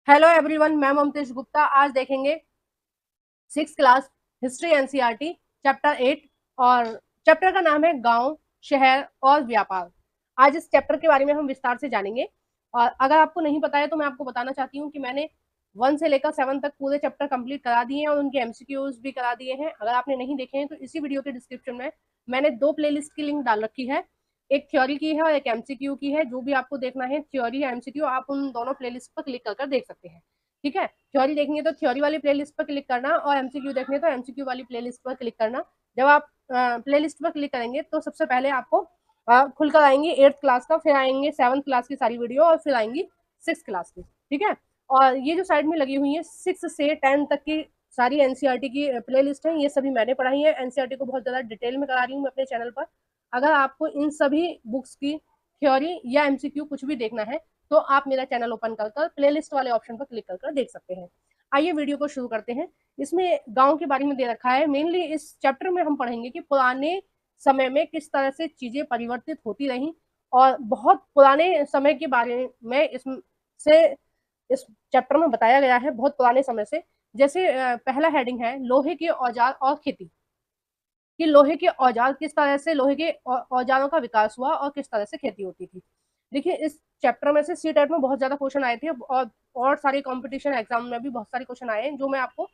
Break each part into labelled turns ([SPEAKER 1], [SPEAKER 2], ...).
[SPEAKER 1] Hello everyone, मैं ममतेश गुप्ता। आज देखेंगे six class history NCERT chapter 8 और चैप्टर का नाम है गांव, शहर और व्यापार। आज इस चैप्टर के बारे में हम विस्तार से जानेंगे। और अगर आपको नहीं पता है तो मैं आपको बताना चाहती हूँ कि मैंने 1 से लेकर 7 तक पूरे चैप्टर कंप्लीट करा दिए हैं और उनके एमसीक्यूज भी करा दिए हैं। अगर आपने नहीं देखे हैं तो इसी वीडियो के डिस्क्रिप्शन में मैंने 2 प्लेलिस्ट की लिंक डाल रखी है। एक थ्योरी की है और एक एमसीक्यू की है। जो भी आपको देखना है, थ्योरी या एमसीक्यू, आप उन दोनों प्लेलिस्ट पर क्लिक कर देख सकते हैं। ठीक है, थ्योरी देखनी है तो थ्योरी वाली प्लेलिस्ट पर क्लिक करना और एमसीक्यू देखनी है तो एमसीक्यू वाली प्लेलिस्ट पर क्लिक करना। जब आप प्लेलिस्ट पर क्लिक करेंगे तो सबसे पहले आपको खुलकर आएंगे 8th क्लास का, फिर आएंगे 7th क्लास की सारी वीडियो और फिर आएंगी 6th क्लास की। ठीक है, और ये जो साइड में लगी हुई है 6 से 10 तक की सारी एनसीईआरटी की प्लेलिस्ट है। ये सभी मैंने पढ़ाई है। एनसीईआरटी को बहुत ज्यादा डिटेल में करा रही हूँ मैं अपने चैनल पर। अगर आपको इन सभी बुक्स की थ्योरी या एमसीक्यू कुछ भी देखना है तो आप मेरा चैनल ओपन कर प्लेलिस्ट वाले ऑप्शन पर क्लिक कर देख सकते हैं। आइए वीडियो को शुरू करते हैं। इसमें गांव के बारे में दे रखा है। मेनली इस चैप्टर में हम पढ़ेंगे कि पुराने समय में किस तरह से चीजें परिवर्तित होती रही और बहुत पुराने समय के बारे में इस चैप्टर में बताया गया है, बहुत पुराने समय से। जैसे पहला हेडिंग है लोहे के औजार और खेती, कि लोहे के औजार किस तरह से लोहे के औजारों का विकास हुआ और किस तरह से खेती होती थी। देखिए, इस चैप्टर में से सी टेट में बहुत ज्यादा क्वेश्चन आए थे और सारे कंपटीशन एग्जाम में भी बहुत सारे क्वेश्चन आए हैं, जो मैं आपको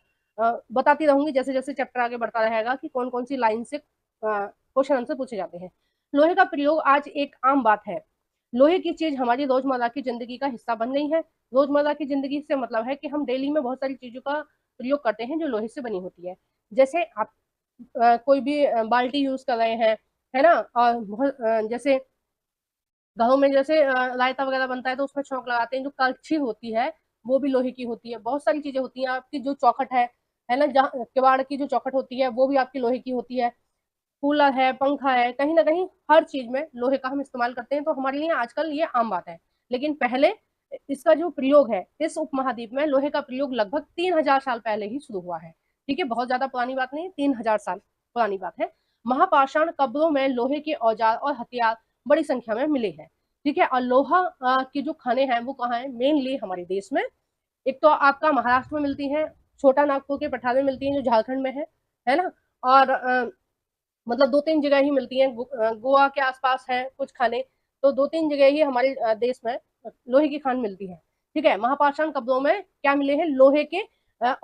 [SPEAKER 1] बताती रहूंगी जैसे जैसे चैप्टर आगे बढ़ता रहेगा कि कौन कौन सी लाइन से क्वेश्चन आंसर पूछे जाते हैं। लोहे का प्रयोग आज एक आम बात है। लोहे की चीज हमारी रोजमर्रा की जिंदगी का हिस्सा बन गई है। रोजमर्रा की जिंदगी से मतलब है कि हम डेली में बहुत सारी चीजों का प्रयोग करते हैं जो लोहे से बनी होती है। जैसे आप कोई भी बाल्टी यूज कर रहे हैं, है ना। और बहुत जैसे घरों में जैसे रायता वगैरह बनता है तो उसमें छौंक लगाते हैं। जो कलछी होती है वो भी लोहे की होती है। बहुत सारी चीजें होती हैं। आपकी जो चौखट है ना, जहाँ किवाड़ की जो चौखट होती है वो भी आपकी लोहे की होती है। कूलर है, पंखा है, कहीं ना कहीं हर चीज में लोहे का हम इस्तेमाल करते हैं। तो हमारे लिए आजकल ये आम बात है, लेकिन पहले इसका जो प्रयोग है इस उपमहाद्वीप में लोहे का प्रयोग लगभग 3000 साल पहले ही शुरू हुआ है। ठीक है, बहुत ज्यादा पुरानी बात नहीं, 3000 साल पुरानी बात है। महापाषाण कब्रों में लोहे के औजार और हथियार बड़ी संख्या में मिले हैं। ठीक है, और लोहा की जो खाने हैं वो कहाँ है, मेनली हमारे देश में। एक तो आपका महाराष्ट्र में मिलती है, छोटा नागपुर के पठार में मिलती है जो झारखंड में है ना। और मतलब 2-3 जगह ही मिलती हैं। गोवा के आसपास है कुछ खाने। तो 2-3 जगह ही हमारे देश में लोहे की खान मिलती है। ठीक है, महापाषाण कब्रों में क्या मिले हैं, लोहे के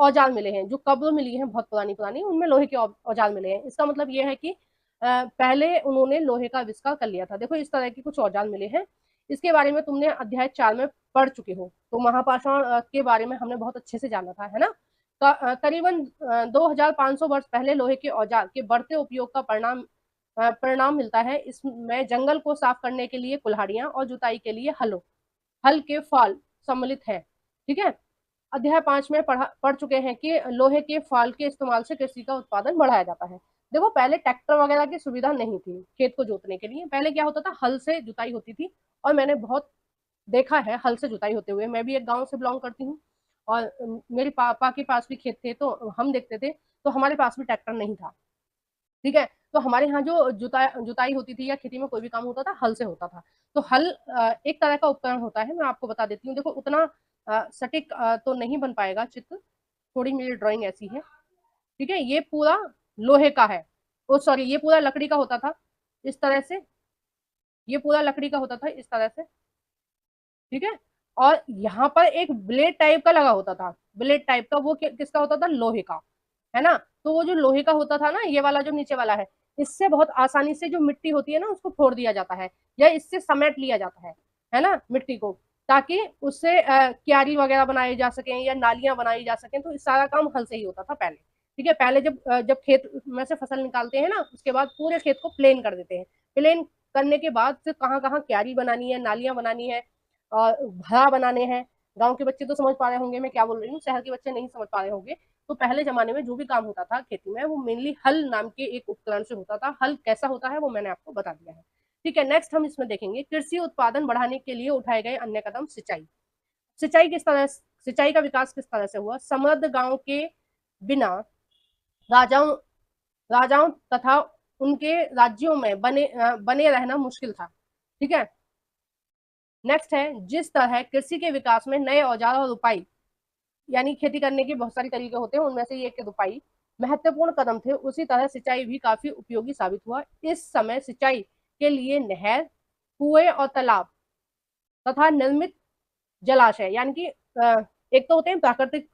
[SPEAKER 1] औजार मिले हैं। जो कब्र मिली है बहुत पुरानी पुरानी, उनमें लोहे के औजार मिले हैं। इसका मतलब यह है कि पहले उन्होंने लोहे का आविष्कार कर लिया था। देखो, इस तरह के कुछ औजार मिले हैं। इसके बारे में तुमने अध्याय 4 में पढ़ चुके हो। तो महापाषाण के बारे में हमने बहुत अच्छे से जाना था, है ना। करीबन 2500 वर्ष पहले लोहे के औजार के बढ़ते उपयोग का परिणाम मिलता है। इसमें जंगल को साफ करने के लिए कुल्हाड़ियां और जुताई के लिए हल के फाल सम्मिलित है। ठीक है, अध्याय 5 में पढ़ चुके हैं कि लोहे के फाल के इस्तेमाल से कृषि का उत्पादन बढ़ाया जाता है। देखो, पहले ट्रैक्टर वगैरह की सुविधा नहीं थी खेत को जोतने के लिए। पहले क्या होता था, हल से जुताई होती थी। और मैंने बहुत देखा है हल से जुताई होते हुए। मैं भी एक गांव से बिलोंग करती हूँ और मेरे पापा के पास भी खेत थे तो हम देखते थे। तो हमारे पास भी ट्रैक्टर नहीं था। ठीक है, तो हमारे यहाँ जो जुताई होती थी या खेती में कोई भी काम होता था हल से होता था। तो हल एक तरह का उपकरण होता है। मैं आपको बता देती हूँ। देखो, उतना सटीक तो नहीं बन पाएगा चित्र, थोड़ी मेरी ड्राइंग ऐसी है। ठीक है, ये पूरा लोहे का है। ओ सॉरी, ये पूरा लकड़ी का होता था इस तरह से। ये पूरा लकड़ी का होता था इस तरह से। ठीक है, और यहाँ पर एक ब्लेड टाइप का लगा होता था। ब्लेड टाइप का वो किसका होता था, लोहे का, है ना। तो वो जो लोहे का होता था ना, ये वाला जो नीचे वाला है, इससे बहुत आसानी से जो मिट्टी होती है ना उसको फोड़ दिया जाता है या इससे समेट लिया जाता है ना, मिट्टी को, ताकि उससे क्यारी वगैरह बनाई जा सके या नालियां बनाई जा सके। तो इस सारा काम हल से ही होता था पहले। ठीक है, पहले जब खेत में से फसल निकालते हैं ना, उसके बाद पूरे खेत को प्लेन कर देते हैं। प्लेन करने के बाद फिर कहाँ कहाँ क्यारी बनानी है, नालियां बनानी है और भरा बनाने हैं। गांव के बच्चे तो समझ पा रहे होंगे मैं क्या बोल रही हूँ, शहर के बच्चे नहीं समझ पा रहे होंगे। तो पहले जमाने में जो भी काम होता था खेती में वो मेनली हल नाम के एक उपकरण से होता था। हल कैसा होता है वो मैंने आपको बता दिया है। ठीक है, नेक्स्ट हम इसमें देखेंगे कृषि उत्पादन बढ़ाने के लिए उठाए गए अन्य कदम। सिंचाई। सिंचाई का विकास किस तरह से हुआ। समृद्ध गांव के बिना राजाओं राजाओं तथा उनके राज्यों में बने रहना मुश्किल था। ठीक है, नेक्स्ट है जिस तरह कृषि के विकास में नए औजार और उपाय यानी खेती करने के बहुत सारे तरीके होते हैं, उनमें से ये एक दुपाई महत्वपूर्ण कदम थे। उसी तरह सिंचाई भी काफी उपयोगी साबित हुआ। इस समय सिंचाई के लिए नहर, कुएं और तालाब तथा निर्मित जलाशय, यानी कि एक तो होते हैं प्राकृतिक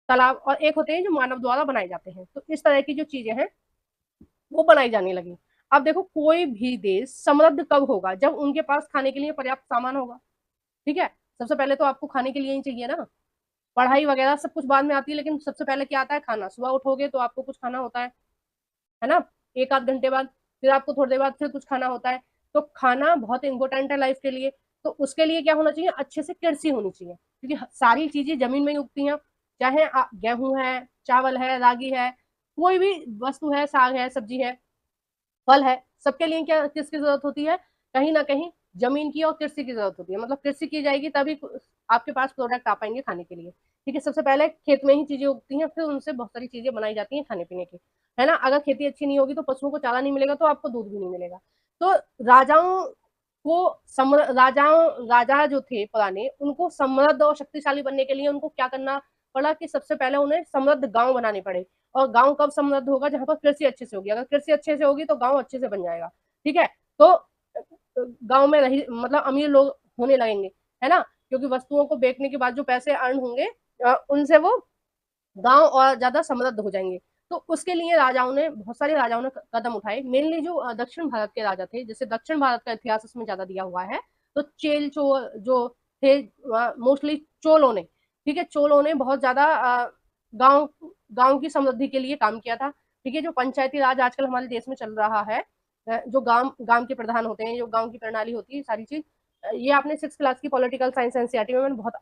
[SPEAKER 1] तालाब और एक होते हैं जो मानव द्वारा बनाए जाते हैं। तो इस तरह की जो चीजें हैं वो बनाई जाने लगी। अब देखो, कोई भी देश समृद्ध कब होगा? जब उनके पास खाने के लिए पर्याप्त सामान होगा। ठीक है, सबसे पहले तो आपको खाने के लिए ही चाहिए ना। पढ़ाई वगैरह सब कुछ बाद में आती है, लेकिन सबसे पहले क्या आता है? खाना। सुबह उठोगे तो आपको कुछ खाना होता है ना, एक आध घंटे बाद फिर आपको थोड़ी देर बाद फिर कुछ खाना होता है। तो खाना बहुत इंपॉर्टेंट है लाइफ के लिए। तो उसके लिए क्या होना चाहिए? अच्छे से कृषि होनी चाहिए, क्योंकि सारी चीजें जमीन में ही उगती हैं। चाहे गेहूं है, चावल है, रागी है, कोई भी वस्तु है, साग है, सब्जी है, फल है, सबके लिए क्या किसकी जरूरत होती है? कहीं ना कहीं जमीन की और कृषि की जरूरत होती है। मतलब कृषि की जाएगी तभी आपके पास प्रोडक्ट आ पाएंगे खाने के लिए। ठीक है, सबसे पहले खेत में ही चीजें उगती हैं, फिर उनसे बहुत सारी चीजें बनाई जाती हैं खाने पीने की, है ना। अगर खेती अच्छी नहीं होगी तो पशुओं को चारा नहीं मिलेगा, तो आपको दूध भी नहीं मिलेगा। तो राजाओं राजा जो थे पुराने, उनको समृद्ध और शक्तिशाली बनने के लिए उनको क्या करना पड़ा कि सबसे पहले उन्हें समृद्ध गांव बनाने पड़े। और गांव कब समृद्ध होगा? जहां पर कृषि अच्छे से होगी। अगर कृषि अच्छे से होगी तो गांव अच्छे से बन जाएगा। ठीक है, तो गांव में रही मतलब अमीर लोग होने लगेंगे, है ना, क्योंकि वस्तुओं को बेचने के बाद जो पैसे अर्न होंगे उनसे वो गांव और ज्यादा समृद्ध हो जाएंगे। तो उसके लिए बहुत सारे राजाओं ने कदम उठाए। मेनली जो दक्षिण भारत के राजा थे, जैसे दक्षिण भारत का इतिहास इसमें ज्यादा दिया हुआ है, तो चेल जो थे, मोस्टली चोलों ने, ठीक है, चोलों ने बहुत ज्यादा गांव गांव की समृद्धि के लिए काम किया था। ठीक है, जो पंचायती राज आजकल हमारे देश में चल रहा है, जो गांव गांव के प्रधान होते हैं, जो गांव की प्रणाली होती है, सारी चीज ये आपने 6 क्लास की पॉलिटिकल साइंस एनसीईआरटी में मैंने बहुत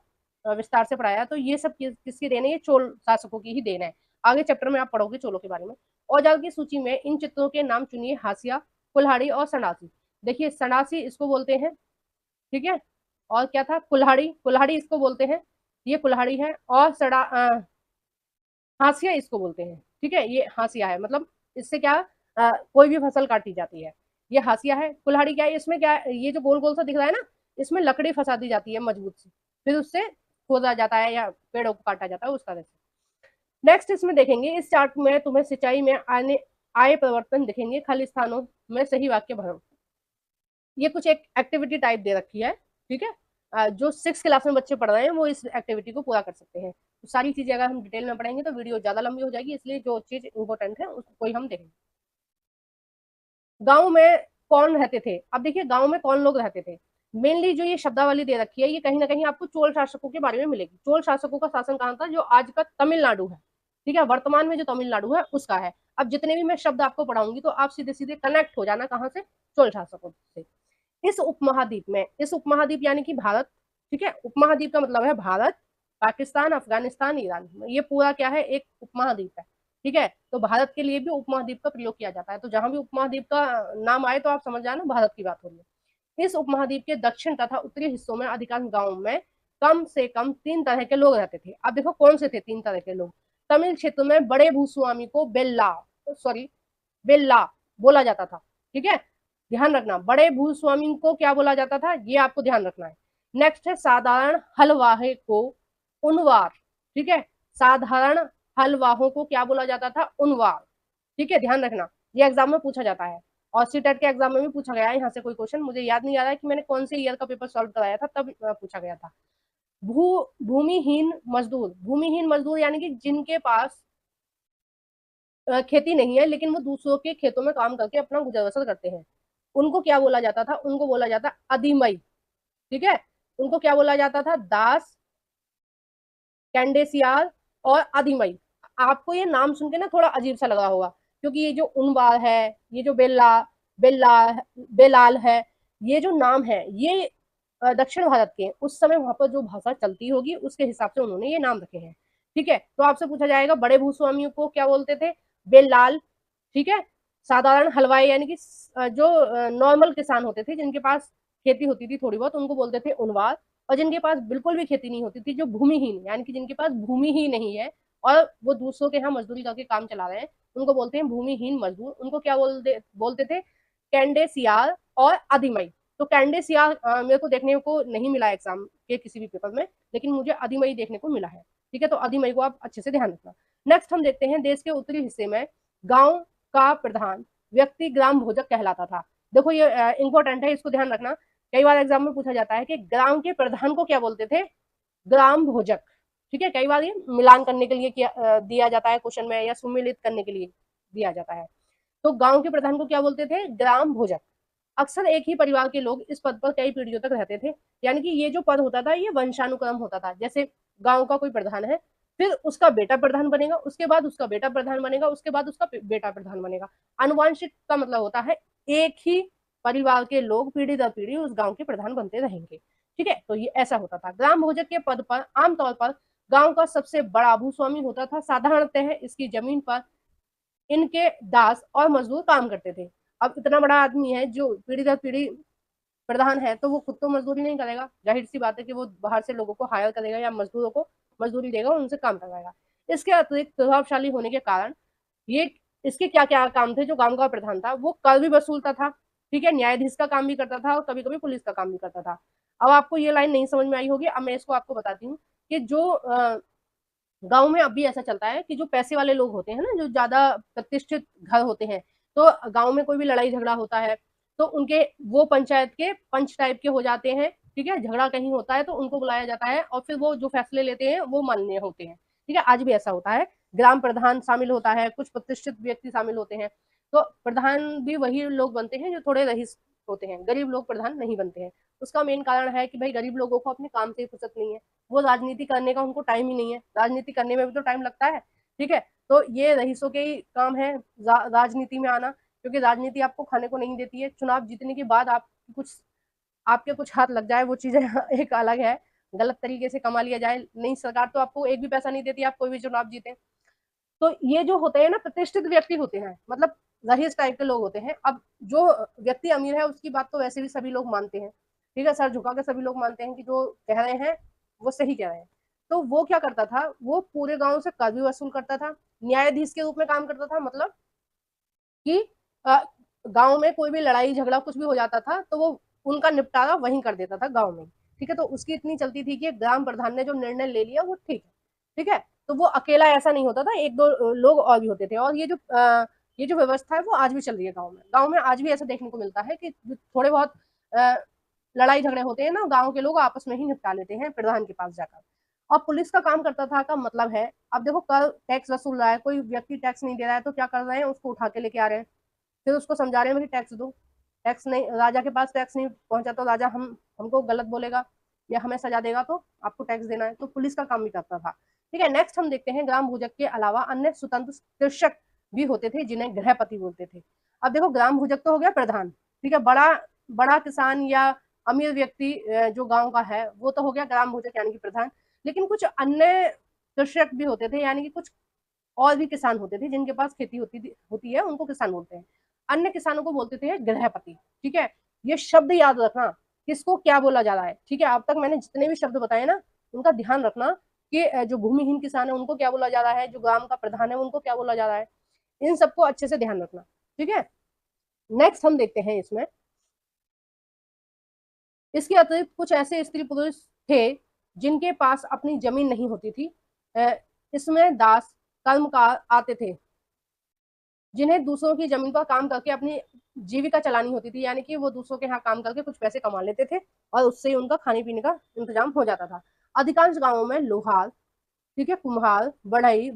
[SPEAKER 1] विस्तार से पढ़ाया। तो ये सब किसकी देन है? ये चोल शासकों की ही देन है। आगे चैप्टर में आप पढ़ोगे चोलों के बारे में। औजार की सूची में इन चित्रों के नाम चुनिए: हासिया, कुल्हाड़ी और सनासी। देखिए, सनासी इसको बोलते हैं, ठीक है, और क्या था? कुल्हाड़ी, कुल्हाड़ी इसको बोलते हैं, ये कुल्हाड़ी है। और हासिया इसको बोलते हैं। ठीक है, ये हासिया है, मतलब इससे क्या कोई भी फसल काटी जाती है, ये हासिया है। कुल्हाड़ी क्या है? इसमें क्या है? ये जो गोल गोल सा दिख रहा है ना, इसमें लकड़ी फंसा दी जाती है मजबूत सी, फिर उससे खोदा जाता है या पेड़ों को काटा जाता है उस तरह से। नेक्स्ट इसमें देखेंगे, इस चार्ट में तुम्हें सिंचाई में आए परिवर्तन दिखेंगे। खाली स्थानों में सही वाक्य भरो। ये कुछ एक एक्टिविटी टाइप दे रखी है। ठीक है, जो 6 क्लास में बच्चे पढ़ रहे हैं वो इस एक्टिविटी को पूरा कर सकते हैं। तो सारी चीजें अगर हम डिटेल में पढ़ेंगे तो वीडियो ज्यादा लंबी हो जाएगी, इसलिए जो चीज इंपॉर्टेंट है उसको ही हम देखेंगे। गांव में कौन रहते थे? अब देखिए, गांव में कौन लोग रहते थे। मेनली जो ये शब्दावली दे रखी है, ये कहीं ना कहीं आपको चोल शासकों के बारे में मिलेगी। चोल शासकों का शासन कहाँ था? जो आज का तमिलनाडु है। ठीक है, वर्तमान में जो तमिलनाडु है उसका है। अब जितने भी मैं शब्द आपको पढ़ाऊंगी तो आप सीधे सीधे कनेक्ट हो जाना कहाँ से? चोल शासकों से। इस उपमहाद्वीप यानी कि भारत, ठीक है, उपमहाद्वीप का मतलब है भारत, पाकिस्तान, अफगानिस्तान, ईरान, ये पूरा क्या है? एक उपमहाद्वीप है। ठीक है, तो भारत के लिए भी उपमहाद्वीप का प्रयोग किया जाता है। तो जहां भी उपमहाद्वीप का नाम आए तो आप समझ जाना भारत की बात हो रही है। इस उपमहाद्वीप के दक्षिण तथा उत्तरी हिस्सों में अधिकांश गांवों में कम से कम 3 तरह के लोग रहते थे। अब देखो कौन से थे 3 तरह के लोग। तमिल क्षेत्र में बड़े भूस्वामी को बेल्ला बोला जाता था। ठीक है, ध्यान रखना, बड़े भूस्वामी को क्या बोला जाता था, ये आपको ध्यान रखना है। नेक्स्ट है साधारण हलवाहे को उनवार। ठीक है, साधारण हलवाहों को क्या बोला जाता था? उनवार। ठीक है, ध्यान रखना, ये एग्जाम में पूछा जाता है और सीटेट के एग्जाम में भी पूछा गया है यहाँ से कोई क्वेश्चन। मुझे याद नहीं आ रहा है कि मैंने कौन से ईयर का पेपर सॉल्व कराया था, तब पूछा गया था। भूमिहीन मजदूर यानी कि जिनके पास खेती नहीं है, लेकिन वो दूसरों के खेतों में काम करके अपना गुजर बसर करते हैं, उनको क्या बोला जाता था? उनको बोला जाता अधिमई। ठीक है, उनको क्या बोला जाता था? दास, कैंडेसियार और अधिमई। आपको ये नाम सुन के ना थोड़ा अजीब सा लगा होगा, क्योंकि ये जो उनबार है, ये जो बेल्ला बेलाल है, ये जो नाम है ये दक्षिण भारत के उस समय वहां पर जो भाषा चलती होगी उसके हिसाब से उन्होंने ये नाम रखे हैं। ठीक है, तो आपसे पूछा जाएगा बड़े भूस्वामियों को क्या बोलते थे? बेलाल। ठीक है, साधारण हलवाई यानी कि जो नॉर्मल किसान होते थे, जिनके पास खेती होती थी थोड़ी बहुत, उनको बोलते थे उनवार। और जिनके पास बिल्कुल भी खेती नहीं होती थी, जो भूमिहीन यानी कि जिनके पास भूमि ही नहीं है और वो दूसरों के यहाँ मजदूरी करके काम चला रहे हैं, उनको बोलते हैं भूमिहीन मजदूर। उनको क्या बोलते थे? कैंडेसियार और अधिमई। तो कैंडेसियार मेरे को देखने को नहीं मिला एग्जाम के किसी भी पेपर में, लेकिन मुझे अधिमई देखने को मिला है। ठीक है, तो अधिमई को आप अच्छे से ध्यान रखना। नेक्स्ट हम देखते हैं, देश के उत्तरी हिस्से में गांव का प्रधान व्यक्ति ग्राम भोजक कहलाता था। देखो ये इंपॉर्टेंट है, इसको ध्यान रखना। कई बार एग्जाम में पूछा जाता है कि ग्राम के प्रधान को क्या बोलते थे, ग्राम भोजक। ठीक है, कई बार ये मिलान करने के लिए दिया जाता है क्वेश्चन में, या सुमिलित करने के लिए दिया जाता है। तो गांव के प्रधान को क्या बोलते थे, ग्राम भोजक। अक्सर एक ही परिवार के लोग इस पद पर कई पीढ़ियों तक रहते थे, यानी कि ये जो पद होता था ये वंशानुक्रम होता था। जैसे गांव का कोई प्रधान है, फिर उसका बेटा प्रधान बनेगा, उसके बाद उसका बेटा प्रधान बनेगा, उसके बाद उसका बेटा प्रधान बनेगा। आनुवंशिक का मतलब होता है एक ही परिवार के लोग पीढ़ी दर पीढ़ी उस गांव के प्रधान बनते रहेंगे। ठीक है, तो ये ऐसा होता था। ग्राम भोजक के पद पर आमतौर पर गांव का सबसे बड़ा भूस्वामी होता था। साधारणतः इसकी जमीन पर इनके दास और मजदूर काम करते थे। अब इतना बड़ा आदमी है जो पीढ़ी दर पीढ़ी प्रधान है, तो वो खुद तो मजदूरी नहीं करेगा, जाहिर सी बात है कि वो बाहर से लोगों को हायर करेगा या मजदूरों को मजदूरी देगा, उनसे काम करवाएगा। इसके अतिरिक्त प्रभावशाली होने के कारण ये इसके क्या क्या काम थे, जो गांव का प्रधान था वो कर भी वसूलता था। ठीक है, न्यायाधीश का काम भी करता था और कभी कभी पुलिस का काम भी करता था। अब आपको ये लाइन नहीं समझ में आई होगी, अब मैं इसको आपको बताती हूँ कि जो गांव में अभी ऐसा चलता है कि जो पैसे वाले लोग होते हैं ना, जो ज्यादा प्रतिष्ठित घर होते हैं, तो गांव में कोई भी लड़ाई झगड़ा होता है तो उनके वो पंचायत के पंच टाइप के हो जाते हैं। ठीक है, झगड़ा कहीं होता है तो उनको बुलाया जाता है और फिर वो जो फैसले लेते हैं वो मान्य होते हैं। ठीक है, आज भी ऐसा होता है, ग्राम प्रधान शामिल होता है, कुछ प्रतिष्ठित व्यक्ति शामिल होते हैं। तो प्रधान भी वही लोग बनते हैं जो थोड़े रईस होते हैं, गरीब लोग प्रधान नहीं बनते हैं। उसका मेन कारण है कि भाई गरीब लोगों को अपने काम से फुर्सत नहीं है, वो राजनीति करने का उनको टाइम ही नहीं है, राजनीति करने में भी तो टाइम लगता है। ठीक है, तो ये रईसों के ही काम है राजनीति में आना, क्योंकि राजनीति आपको खाने को नहीं देती है। चुनाव जीतने के बाद आपके कुछ हाथ लग जाए वो चीजें एक अलग है, गलत तरीके से कमा लिया जाए, नई सरकार तो आपको एक भी पैसा नहीं देती, आप कोई भी चुनाव जीते। तो ये जो होते हैं ना, प्रतिष्ठित व्यक्ति होते हैं, मतलब रईस टाइप के लोग होते हैं। अब जो व्यक्ति अमीर है उसकी बात तो वैसे भी सभी लोग मानते हैं। ठीक है, सर झुका के सभी लोग मानते हैं कि जो कह रहे हैं वो सही कह रहे हैं। तो वो क्या करता था, वो पूरे गांव से कर भी वसूल करता था, न्यायाधीश के रूप में काम करता था। मतलब कि गांव में कोई भी लड़ाई झगड़ा कुछ भी हो जाता था तो वो उनका निपटारा वहीं कर देता था गांव में। ठीक है, तो उसकी इतनी चलती थी कि ग्राम प्रधान ने जो निर्णय ले लिया वो ठीक है। ठीक है, तो वो अकेला ऐसा नहीं होता था, एक दो लोग और भी होते थे। और ये जो व्यवस्था है वो आज भी चल रही है गाँव में। गाँव में आज भी ऐसा देखने को मिलता है कि थोड़े बहुत लड़ाई झगड़े होते हैं ना, गाँव के लोग आपस में ही निपटा लेते हैं प्रधान के पास जाकर। और पुलिस का काम करता था का मतलब है, अब देखो कर टैक्स वसूल रहा है, कोई व्यक्ति टैक्स नहीं दे रहा है तो क्या कर रहे हैं, उसको उठा के लेके आ रहे हैं, फिर उसको समझा रहे हैं कि टैक्स दो। टैक्स नहीं, राजा के पास टैक्स नहीं पहुंचा तो राजा हमको गलत बोलेगा या हमें सजा देगा, तो आपको टैक्स देना है। तो पुलिस का काम भी करता था। ठीक है, नेक्स्ट हम देखते हैं, ग्राम भूजक के अलावा अन्य स्वतंत्र कृषक भी होते थे जिन्हें गृहपति बोलते थे। अब देखो ग्राम भूजक तो हो गया प्रधान, ठीक है, बड़ा बड़ा किसान या अमीर व्यक्ति जो गांव का है वो तो हो गया ग्राम भूजक यानी कि प्रधान। लेकिन कुछ अन्य कृषक भी होते थे, यानी कि कुछ और भी किसान होते थे जिनके पास खेती होती है, उनको किसान बोलते हैं। अन्य किसानों को बोलते थे गृहपति। ठीक है, ये शब्द याद रखना किसको क्या बोला जा रहा है। ठीक है, अब तक मैंने जितने भी शब्द बताए ना उनका ध्यान रखना कि जो भूमिहीन किसान है उनको क्या बोला जा रहा है, जो ग्राम का प्रधान है उनको क्या बोला जा रहा है, इन सबको अच्छे से ध्यान रखना। ठीक है, नेक्स्ट हम देखते हैं, इसके अतिरिक्त कुछ ऐसे स्त्री पुरुष थे जिनके पास अपनी जमीन नहीं होती थी। इसमें दास कर्मकार आते थे जिन्हें दूसरों की जमीन पर काम करके अपनी जीविका चलानी होती थी, यानी कि वो दूसरों के यहाँ काम करके कुछ पैसे कमा लेते थे और उससे ही उनका खाने पीने का इंतजाम हो जाता था। अधिकांश गांवों में लोहार, ठीक है, कुम्हार, बढ़ई,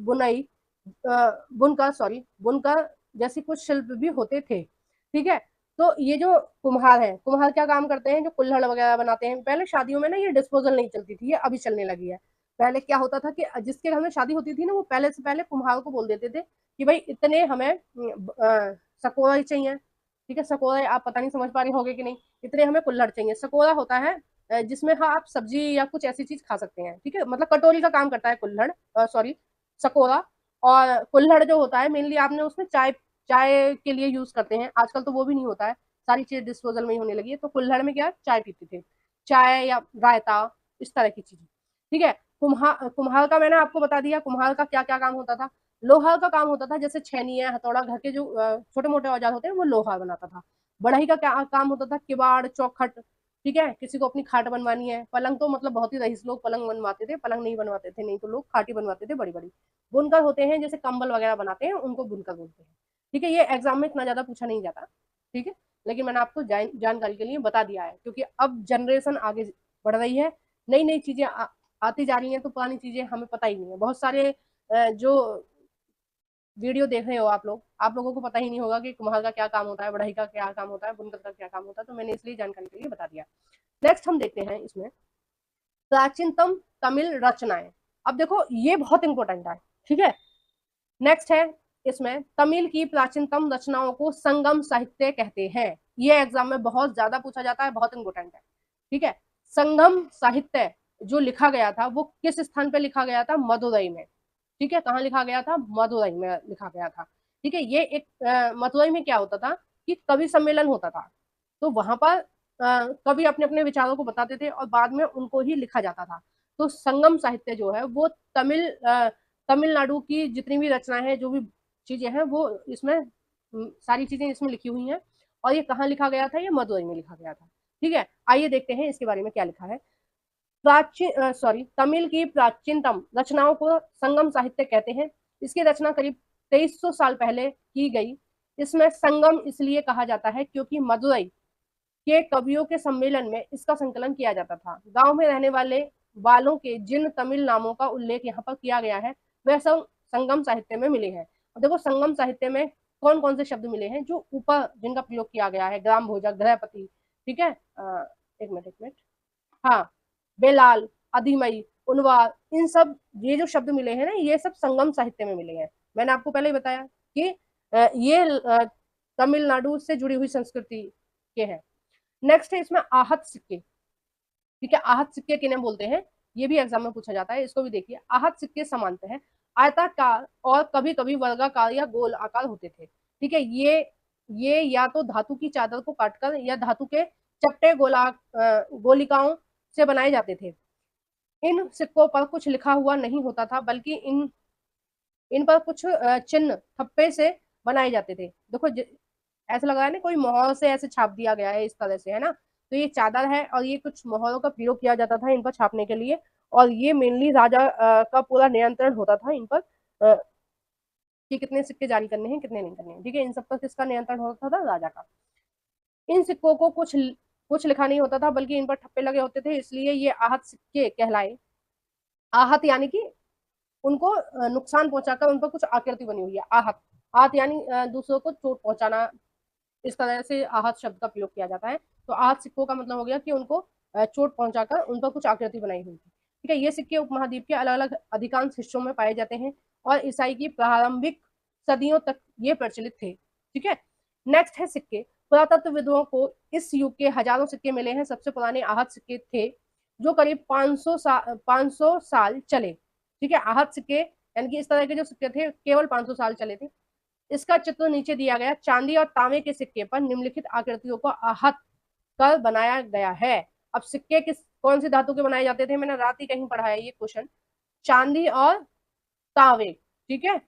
[SPEAKER 1] बुनकर जैसी कुछ शिल्प भी होते थे। ठीक है, तो ये जो कुम्हार है, कुम्हार क्या काम करते हैं, जो कुल्हड़ वगैरह बनाते हैं। पहले शादियों में ना ये डिस्पोजल नहीं चलती थी, ये अभी चलने लगी है। पहले क्या होता था कि जिसके घर में शादी होती थी ना, वो पहले से पहले कुम्हार को बोल देते थे कि भाई इतने हमें सकोरा चाहिए। ठीक है, सकोरा आप पता नहीं समझ पा रहे होगे कि नहीं, इतने हमें कुल्हड़ चाहिए। सकोरा होता है जिसमें हाँ आप सब्जी या कुछ ऐसी चीज खा सकते हैं। ठीक है, मतलब कटोरी का काम करता है कुल्हड़, सॉरी सकोरा। और कुल्हड़ जो होता है मेनली आपने उसमें चाय चाय के लिए यूज करते हैं, आजकल तो वो भी नहीं होता है, सारी चीज डिस्पोजल में ही होने लगी है। तो कुल्हड़ में क्या चाय पीते थे, चाय या रायता, इस तरह की चीजें। ठीक है, कुम्हार का मैंने आपको बता दिया, कुम्हार का क्या क्या काम होता था। लोहार का काम होता था जैसे छेनी है, हथौड़ा, घर के जो छोटे मोटे औजार होते हैं वो लोहार बनाता था। बढ़ई का क्या काम होता था, किवाड़, चौखट। ठीक है, किसी को अपनी खाट बनवानी है। पलंग तो मतलब बहुत ही रईस लोग पलंग बनवाते थे, पलंग नहीं बनवाते थे, नहीं तो लोग खाटी बनवाते थे बड़ी बड़ी। बुनकर होते हैं, जैसे कंबल वगैरह बनाते हैं उनको बुनकर बोलते हैं। ठीक है, ये एग्जाम में इतना ज्यादा पूछा नहीं जाता। ठीक है, लेकिन मैंने आपको जानकारी के लिए बता दिया है, क्योंकि अब जनरेशन आगे बढ़ रही है, नई नई चीजें आती जा रही हैं, तो पुरानी चीजें हमें पता ही नहीं है। बहुत सारे जो वीडियो देख रहे हो आप लोगों को पता ही नहीं होगा कि कुम्हार का क्या काम होता है, बढ़ई का क्या काम होता है, बुनकर का क्या काम होता है, तो मैंने इसलिए जानकारी के लिए बता दिया। नेक्स्ट हम देखते हैं इसमें प्राचीनतम तमिल रचनाएं। अब देखो ये बहुत इंपॉर्टेंट है। ठीक है, नेक्स्ट है इसमें तमिल की प्राचीनतम रचनाओं को संगम साहित्य कहते हैं। ये एग्जाम में बहुत ज्यादा पूछा जाता है, बहुत इंपॉर्टेंट है। ठीक है, संगम साहित्य जो लिखा गया था वो किस स्थान पे लिखा गया था? मदुरई में। ठीक है, कहाँ लिखा गया था? मदुरई में लिखा गया था। ठीक है, ये एक मदुरई में क्या होता था कि कवि सम्मेलन होता था, तो वहां पर कवि अपने अपने विचारों को बताते थे और बाद में उनको ही लिखा जाता था। तो संगम साहित्य जो है वो तमिलनाडु की जितनी भी रचनाएं हैं, जो भी चीजें हैं वो इसमें सारी चीजें इसमें लिखी हुई हैं। और ये कहाँ लिखा गया था? ये मदुरई में लिखा गया था। ठीक है, आइए देखते हैं इसके बारे में क्या लिखा है। प्राचीन सॉरी तमिल की प्राचीनतम रचनाओं को संगम साहित्य कहते हैं। इसकी रचना करीब 2300 साल पहले की गई। इसमें संगम इसलिए कहा जाता है क्योंकि मदुरई के कवियों के सम्मेलन में इसका संकलन किया जाता था। गांव में रहने वालों के जिन तमिल नामों का उल्लेख यहाँ पर किया गया है वह सब संगम साहित्य में मिले हैं। और देखो संगम साहित्य में कौन कौन से शब्द मिले हैं जो ऊपर जिनका प्रयोग किया गया है? ग्राम भोजक, गृहपति। ठीक है, एक मिनट, हाँ, बेलाल, अधिमई, उनवार, इन सब ये जो शब्द मिले हैं ना, ये सब संगम साहित्य में मिले हैं। मैंने आपको पहले ही बताया कि ये तमिलनाडु से जुड़ी हुई संस्कृति के हैं। नेक्स्ट है इसमें आहत सिक्के। ठीक है, आहत सिक्के किन्हें बोलते हैं? ये भी एग्जाम में पूछा जाता है, इसको भी देखिए। आहत सिक्के सामान्यतः है आयताकार और कभी कभी वर्गाकार या गोल आकार होते थे। ठीक है, ये या तो धातु की चादर को काटकर या धातु के चपटे गोलिकाओं से बनाए जाते थे। इन सिक्कों पर कुछ लिखा हुआ नहीं होता था, बल्कि इन इन पर कुछ चिन्ह थप्पे से बनाए जाते थे। देखो ऐसा लग रहा है ना, कोई मोहर से ऐसे छाप दिया गया है इस तरह से, है ना। तो ये चादर है और ये कुछ मोहरों का प्रयोग किया जाता था इन पर छापने के लिए। और ये मेनली राजा का पूरा नियंत्रण होता था इन पर, कि कितने सिक्के जारी करने हैं, कितने नहीं करने हैं। ठीक है, इन सब पर किसका नियंत्रण होता था? राजा का। इन सिक्कों को कुछ लिखा नहीं होता था, बल्कि इन पर ठप्पे लगे होते थे, इसलिए ये आहत सिक्के कहलाए। आहत यानी कि उनको नुकसान पहुंचाकर उन पर कुछ आकृति बनी हुई है। आहत, आहत यानी दूसरों को चोट पहुंचाना, इस तरह से आहत शब्द का प्रयोग किया जाता है। तो आहत सिक्कों का मतलब हो गया कि उनको चोट पहुंचाकर उन पर कुछ आकृति बनाई हुई थी। ठीक है, ये सिक्के उपमहाद्वीप के अलग अलग अधिकांश हिस्सों में पाए जाते हैं और ईसाई की प्रारंभिक सदियों तक ये प्रचलित थे। ठीक है, नेक्स्ट है सिक्के। पुरातत्वविदों को इस युग के हजारों सिक्के मिले हैं। सबसे पुराने आहत सिक्के थे जो करीब 500 साल चले। ठीक है, आहत सिक्के यानी कि इस तरह के जो सिक्के थे केवल 500 साल चले थे। इसका चित्र नीचे दिया गया। चांदी और तांबे के सिक्के पर निम्नलिखित आकृतियों को आहत कर बनाया गया है। अब सिक्के किस कौन सी धातु के बनाए जाते थे? मैंने रात ही कहीं पढ़ा है ये क्वेश्चन। चांदी और तांबे। ठीक है,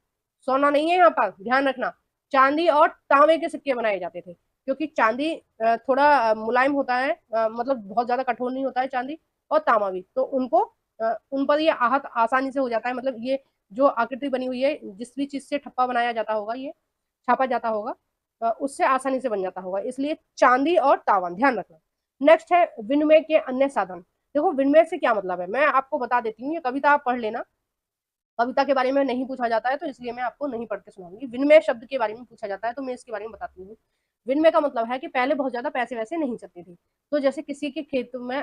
[SPEAKER 1] सोना नहीं है यहाँ पर, ध्यान रखना। चांदी और तांबे के सिक्के बनाए जाते थे, क्योंकि चांदी थोड़ा मुलायम होता है, मतलब बहुत ज्यादा कठोर नहीं होता है चांदी, और तांबा भी, तो उनको उन पर ये आहत आसानी से हो जाता है। मतलब ये जो आकृति बनी हुई है, जिस भी चीज से ठप्पा बनाया जाता होगा, ये छापा जाता होगा, उससे आसानी से बन जाता होगा, इसलिए चांदी और तांबा, ध्यान रखना। नेक्स्ट है विनिमय के अन्य साधन। देखो विनिमय से क्या मतलब है, मैं आपको बता देती हूँ। ये कविता आप पढ़ लेना, कविता के बारे में नहीं पूछा जाता है, तो इसलिए मैं आपको नहीं पढ़ के सुनाऊंगी। विनिमय शब्द के बारे में पूछा जाता है, तो मैं इसके बारे में बताती हूँ। विनिमय का मतलब है कि पहले बहुत ज्यादा पैसे वैसे नहीं चलते थे। तो जैसे किसी के खेत में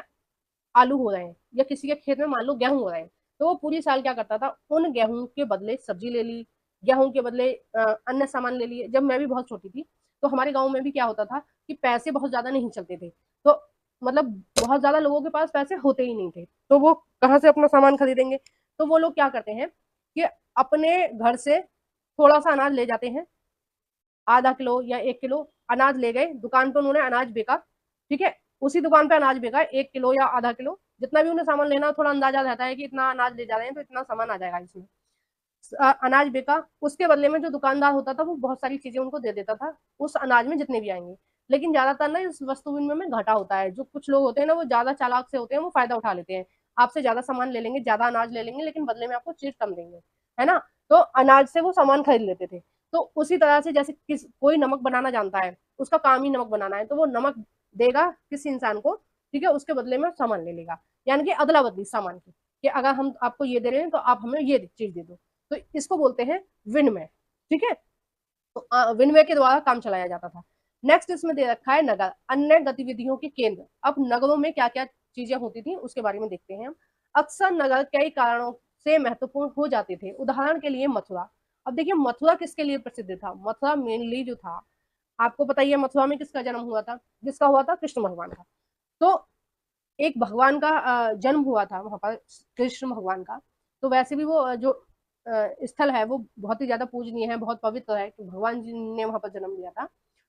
[SPEAKER 1] आलू हो रहे हैं या किसी के खेत में मान लो गेहूं हो रहे हैं, तो वो पूरी साल क्या करता था, उन गेहूं के बदले सब्जी ले ली, गेहूं के बदले अन्य सामान ले लिए। जब मैं भी बहुत छोटी थी तो हमारे गाँव में भी क्या होता था कि पैसे बहुत ज्यादा नहीं चलते थे, तो मतलब बहुत ज्यादा लोगों के पास पैसे होते ही नहीं थे, तो वो कहाँ से अपना सामान खरीदेंगे? तो वो लोग क्या करते हैं कि अपने घर से थोड़ा सा अनाज ले जाते हैं, आधा किलो या 1 किलो अनाज ले गए, दुकान पे उन्होंने अनाज बेचा। ठीक है, उसी दुकान पे अनाज बेचा 1 किलो या आधा किलो, जितना भी उन्हें सामान लेना, थोड़ा अंदाजा रहता है कि इतना अनाज ले जा रहे हैं तो इतना सामान आ जाएगा इसमें। अनाज बेचा, उसके बदले में जो दुकानदार होता था वो बहुत सारी चीजें उनको दे देता था उस अनाज में जितने भी आएंगे। लेकिन ज्यादातर ना इस वस्तु विनिमय में घाटा होता है। जो कुछ लोग होते हैं ना, वो ज्यादा चालाक से होते हैं, वो फायदा उठा लेते हैं। आपसे ज्यादा सामान ले लेंगे, ज्यादा अनाज ले लेंगे, लेकिन बदले में आपको चीज कम देंगे, है ना। तो अनाज से वो सामान खरीद लेते थे। तो उसी तरह से जैसे कोई नमक बनाना जानता है, उसका काम ही नमक बनाना है, तो वो नमक देगा किसी इंसान को, ठीक है, उसके बदले में सामान ले लेगा। यानी कि अदला बदली सामान की, कि अगर हम आपको ये दे रहे हैं तो आप हमें ये चीज दे दो। तो इसको बोलते हैं विनिमय, ठीक है। तो विनिमय के द्वारा काम चलाया जाता था। नेक्स्ट इसमें दे रखा है नगर, अन्य गतिविधियों के केंद्र। अब नगरों में क्या क्या चीजें होती थी उसके बारे में देखते हैं हम। अक्सर नगर कई कारणों से महत्वपूर्ण हो जाते थे। उदाहरण के लिए मथुरा। अब देखिए मथुरा किसके लिए प्रसिद्ध था? मथुरा मेनली जो था, आपको पता ही है मथुरा में किसका जन्म हुआ था? जिसका हुआ था कृष्ण भगवान का। तो एक भगवान का जन्म हुआ था वहां पर, कृष्ण भगवान का। तो वैसे भी वो जो स्थल है वो बहुत ही ज्यादा पूजनीय है, बहुत पवित्र है, कि भगवान जी ने वहां पर जन्म लिया था।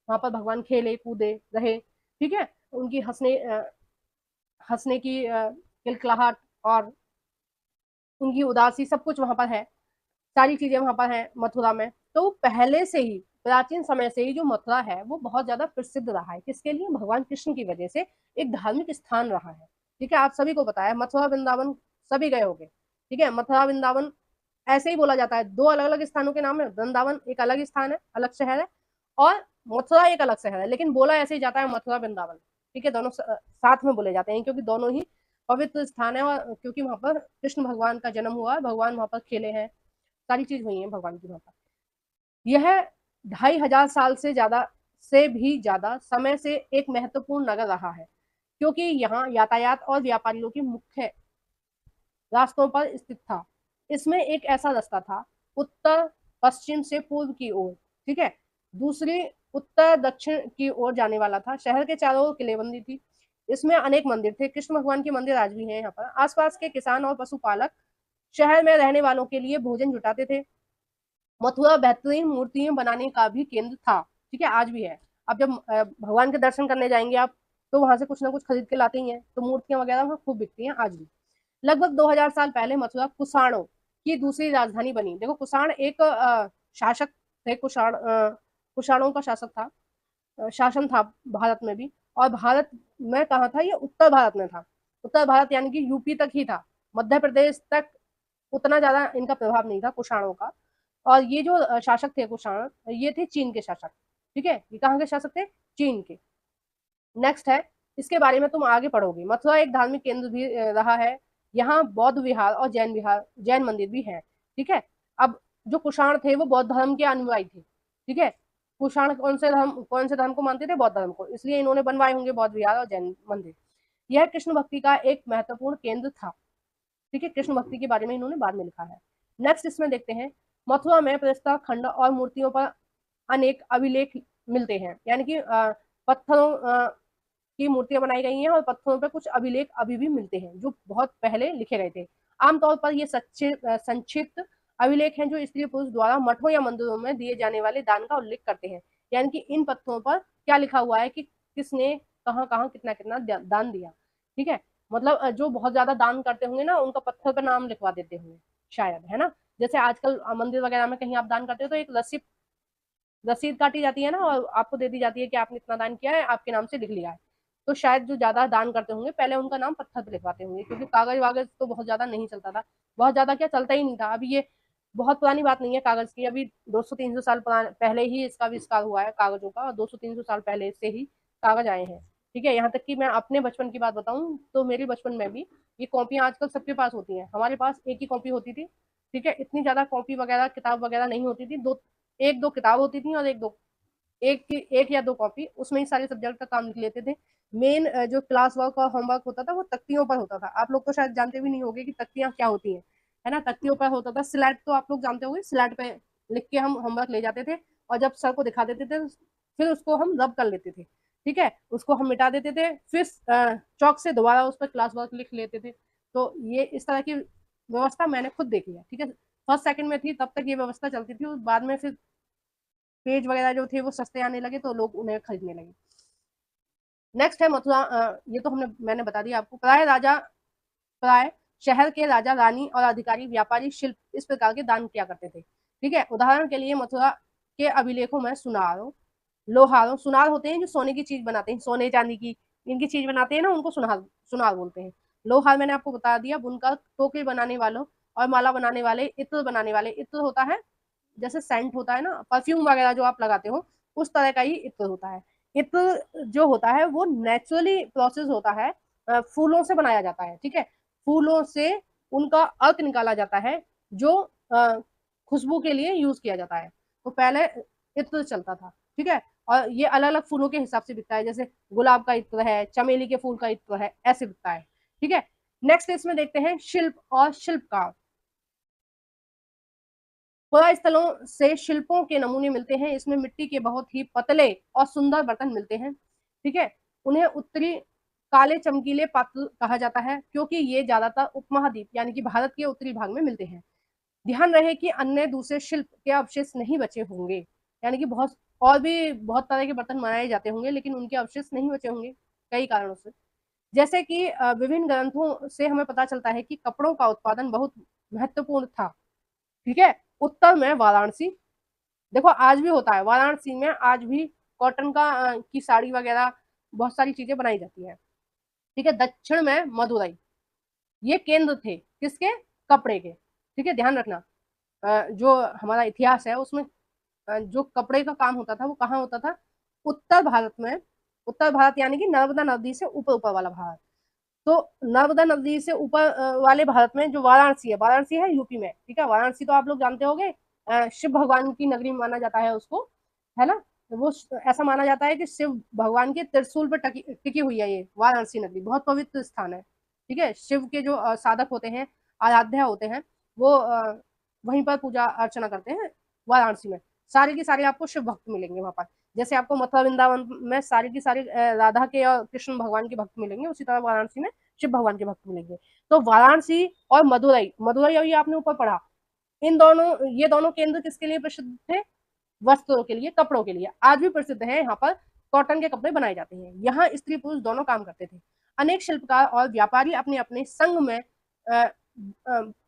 [SPEAKER 1] वहां पर भगवान खेले कूदे रहे, ठीक है। उनकी हंसने की किलकिलाहट और उनकी उदासी सब कुछ वहां पर है। सारी चीजें वहां पर हैं मथुरा में। तो पहले से ही, प्राचीन समय से ही जो मथुरा है वो बहुत ज्यादा प्रसिद्ध रहा है। किसके लिए? भगवान कृष्ण की वजह से एक धार्मिक स्थान रहा है, ठीक है। आप सभी को पता है मथुरा वृंदावन सभी गए होंगे, ठीक है। मथुरा वृंदावन ऐसे ही बोला जाता है, दो अलग अलग स्थानों के नाम है। वृंदावन एक अलग स्थान है, अलग शहर है, और मथुरा एक अलग शहर है, लेकिन बोला ऐसे ही जाता है मथुरा वृंदावन, ठीक है। दोनों साथ में बोले जाते हैं, क्योंकि दोनों ही पवित्र स्थान है, और क्योंकि वहां पर कृष्ण भगवान का जन्म हुआ है, भगवान वहां पर खेले हैं, सारी चीज हुई है भगवान की वहां पर। यह 2500 साल से भी ज्यादा समय से एक महत्वपूर्ण नगर रहा है, क्योंकि यहाँ यातायात और व्यापारियों की मुख्य रास्तों पर स्थित था। इसमें एक ऐसा रास्ता था उत्तर पश्चिम से पूर्व की ओर, ठीक है। दूसरी उत्तर दक्षिण की ओर जाने वाला था। शहर के चारों ओर किलेबंदी थी। इसमें अनेक मंदिर थे। कृष्ण भगवान के मंदिर आज भी हैं यहाँ पर। आसपास के किसान और पशुपालक शहर में रहने वालों के लिए भोजन जुटाते थे। मथुरा बेहतरीन मूर्तियां बनाने का भी केंद्र था, ठीक है, आज भी है। अब जब भगवान के दर्शन करने जाएंगे आप, तो वहां से कुछ ना कुछ खरीद के लाते ही हैं, तो मूर्तियां वगैरह वहां खूब बिकती हैं आज भी। लगभग 2000 साल पहले मथुरा कुषाणों की दूसरी राजधानी बनी। देखो कुषाण एक शासक थे। कुषाणों का शासक था, शासन था भारत में भी। और भारत में कहा था? ये उत्तर भारत में था। उत्तर भारत यानी कि यूपी तक ही था, मध्य प्रदेश तक उतना ज्यादा इनका प्रभाव नहीं था कुषाणों का। और ये जो शासक थे कुषाण, ये थे चीन के शासक, ठीक है। ये कहाँ के शासक थे? चीन के। नेक्स्ट है, इसके बारे में तुम आगे पढ़ोगे। मथुरा एक धार्मिक केंद्र भी रहा है। यहाँ बौद्ध विहार और जैन मंदिर भी है, ठीक है। अब जो कुषाण थे वो बौद्ध धर्म के अनुयायी थे, ठीक है। कुषाण कौन से धर्म को मानते थे? बौद्ध धर्म को। इसलिए इन्होंने बनवाए होंगे बौद्ध विहार और जैन मंदिर। यह कृष्ण भक्ति का एक महत्वपूर्ण केंद्र था, ठीक है। कृष्ण भक्ति के बारे में इन्होंने बाद में लिखा है। नेक्स्ट इसमें देखते हैं, मथुरा में प्रस्तर खंड और मूर्तियों पर अनेक अभिलेख मिलते हैं। यानी कि पत्थरों की मूर्तियां बनाई गई हैं, और पत्थरों पर कुछ अभिलेख अभी भी मिलते हैं जो बहुत पहले लिखे गए थे। आमतौर पर ये सच्चे संक्षिप्त अभिलेख हैं, जो स्त्री पुरुष द्वारा मठों या मंदिरों में दिए जाने वाले दान का उल्लेख करते हैं। यानी कि इन पत्थरों पर क्या लिखा हुआ है कि किसने कहाँ कहाँ कितना कितना दान दिया, ठीक है। मतलब जो बहुत ज्यादा दान करते होंगे ना, उनका पत्थर पर नाम लिखवा देते होंगे शायद, है ना। जैसे आजकल मंदिर वगैरह में कहीं आप दान करते हो तो एक रसीद काटी जाती है ना, और आपको दे दी जाती है कि आपने इतना दान किया है, आपके नाम से लिख लिया है। तो शायद जो ज्यादा दान करते होंगे पहले उनका नाम पत्थर पे लिखवाते होंगे, क्योंकि कागज वागज तो बहुत ज्यादा नहीं चलता था। बहुत ज्यादा क्या, चलता ही नहीं था। अभी ये बहुत पुरानी बात नहीं है कागज की, अभी 200-300 साल पहले ही इसका आविष्कार हुआ है कागजों का, और 200-300 साल पहले से ही कागज आए हैं, ठीक है। यहाँ तक कि मैं अपने बचपन की बात बताऊं तो मेरे बचपन में भी ये कॉपियां आजकल सबके पास होती हैं। हमारे पास एक ही कॉपी होती थी, ठीक है। इतनी ज्यादा कॉपी वगैरह किताब वगैरह नहीं होती थी। एक दो किताब होती थी, और एक या दो कॉपी, उसमें ही सारे सब्जेक्ट का काम लिख लेते थे। मेन जो क्लास वर्क और होमवर्क होता था वो तख्तियों पर होता था। आप लोग तो शायद जानते भी नहीं होंगे कि तख्तियां क्या होती हैं, है ना। तख्तियों पर होता था। स्लेट तो आप लोग जानते होंगे, स्लेट पे लिख के हम होमवर्क ले जाते थे, और जब सर को दिखा देते थे फिर उसको हम रब कर लेते थे, ठीक है। उसको हम मिटा देते थे, फिर चौक से दोबारा उस पर क्लास वर्क लिख लेते थे। तो ये इस तरह की व्यवस्था मैंने खुद देखी है, ठीक है। फर्स्ट सेकंड में थी तब तक ये व्यवस्था चलती थी, और बाद में फिर पेज वगैरह जो थे वो सस्ते आने लगे, तो लोग उन्हें खरीदने लगे। नेक्स्ट है मथुरा। ये तो मैंने बता दिया आपको। प्राय शहर के राजा रानी और अधिकारी व्यापारी शिल्प इस प्रकार के दान किया करते थे, ठीक है। उदाहरण के लिए मथुरा के अभिलेखों में सुनारो, लोहारों, सुनार होते हैं जो सोने की चीज बनाते हैं, सोने चांदी की इनकी चीज बनाते हैं ना, उनको सुनार सुनार बोलते हैं। लोहार मैंने आपको बता दिया। बुनकर, टोकरी बनाने वालों और माला बनाने वाले, इत्र बनाने वाले। इत्र होता है जैसे सेंट होता है ना, परफ्यूम वगैरह जो आप लगाते हो, उस तरह का ही इत्र होता है। इत्र जो होता है वो नेचुरली प्रोसेस होता है, फूलों से बनाया जाता है, ठीक है। फूलों से उनका अर्क निकाला जाता है जो खुशबू के लिए यूज किया जाता है। तो पहले इत्र चलता था, ठीक है। और ये अलग अलग फूलों के हिसाब से बिकता है, जैसे गुलाब का इत्र है, चमेली के फूल का इत्र है, ऐसे बिकता है, ठीक है। नेक्स्ट इसमें देखते हैं शिल्प और शिल्पकार। पुरा स्थलों से शिल्पों के नमूने मिलते हैं। इसमें मिट्टी के बहुत ही पतले और सुंदर बर्तन मिलते हैं, ठीक है। उन्हें उत्तरी काले चमकीले पात्र कहा जाता है, क्योंकि ये ज्यादातर उपमहाद्वीप यानी कि भारत के उत्तरी भाग में मिलते हैं। ध्यान रहे कि अन्य दूसरे शिल्प के अवशेष नहीं बचे होंगे, यानी कि बहुत और भी बहुत तरह के बर्तन बनाए जाते होंगे, लेकिन उनके अवशेष नहीं बचे होंगे कई कारणों से। जैसे कि विभिन्न ग्रंथों से हमें पता चलता है कि कपड़ों का उत्पादन बहुत महत्वपूर्ण था, ठीक है। उत्तर में वाराणसी, देखो आज भी होता है वाराणसी में, आज भी कॉटन का की साड़ी वगैरह बहुत सारी चीजें बनाई जाती है, ठीक है। दक्षिण में मदुरई, ये केंद्र थे किसके, कपड़े के, ठीक है। ध्यान रखना जो हमारा इतिहास है उसमें जो कपड़े का काम होता था वो कहाँ होता था, उत्तर भारत में। उत्तर भारत यानी कि नर्मदा नदी से ऊपर ऊपर वाला भारत। तो नर्मदा नदी से ऊपर वाले भारत में जो वाराणसी है, वाराणसी है यूपी में, ठीक है। वाराणसी तो आप लोग जानते होंगे, शिव भगवान की नगरी माना जाता है उसको, है ना। वो ऐसा माना जाता है कि शिव भगवान के त्रिशूल पर टिकी हुई है ये वाराणसी नगरी, बहुत पवित्र स्थान है, ठीक है। शिव के जो साधक होते हैं, आराध्या होते हैं, वो वहीं पर पूजा अर्चना करते हैं वाराणसी में। सारे के सारे आपको शिव भक्त मिलेंगे वहां पर। जैसे आपको मथुरा वृंदावन में सारी की सारी राधा के और कृष्ण भगवान के भक्त मिलेंगे, उसी तरह वाराणसी में शिव भगवान के भक्त मिलेंगे। तो वाराणसी और मदुरई, मदुरई अभी आपने ऊपर पढ़ा, इन दोनों, ये दोनों केंद्र किसके लिए प्रसिद्ध थे, वस्त्रों के लिए, कपड़ों के लिए। आज भी प्रसिद्ध है, यहाँ पर कॉटन के कपड़े बनाए जाते हैं। यहाँ स्त्री पुरुष दोनों काम करते थे। अनेक शिल्पकार और व्यापारी अपने अपने संघ में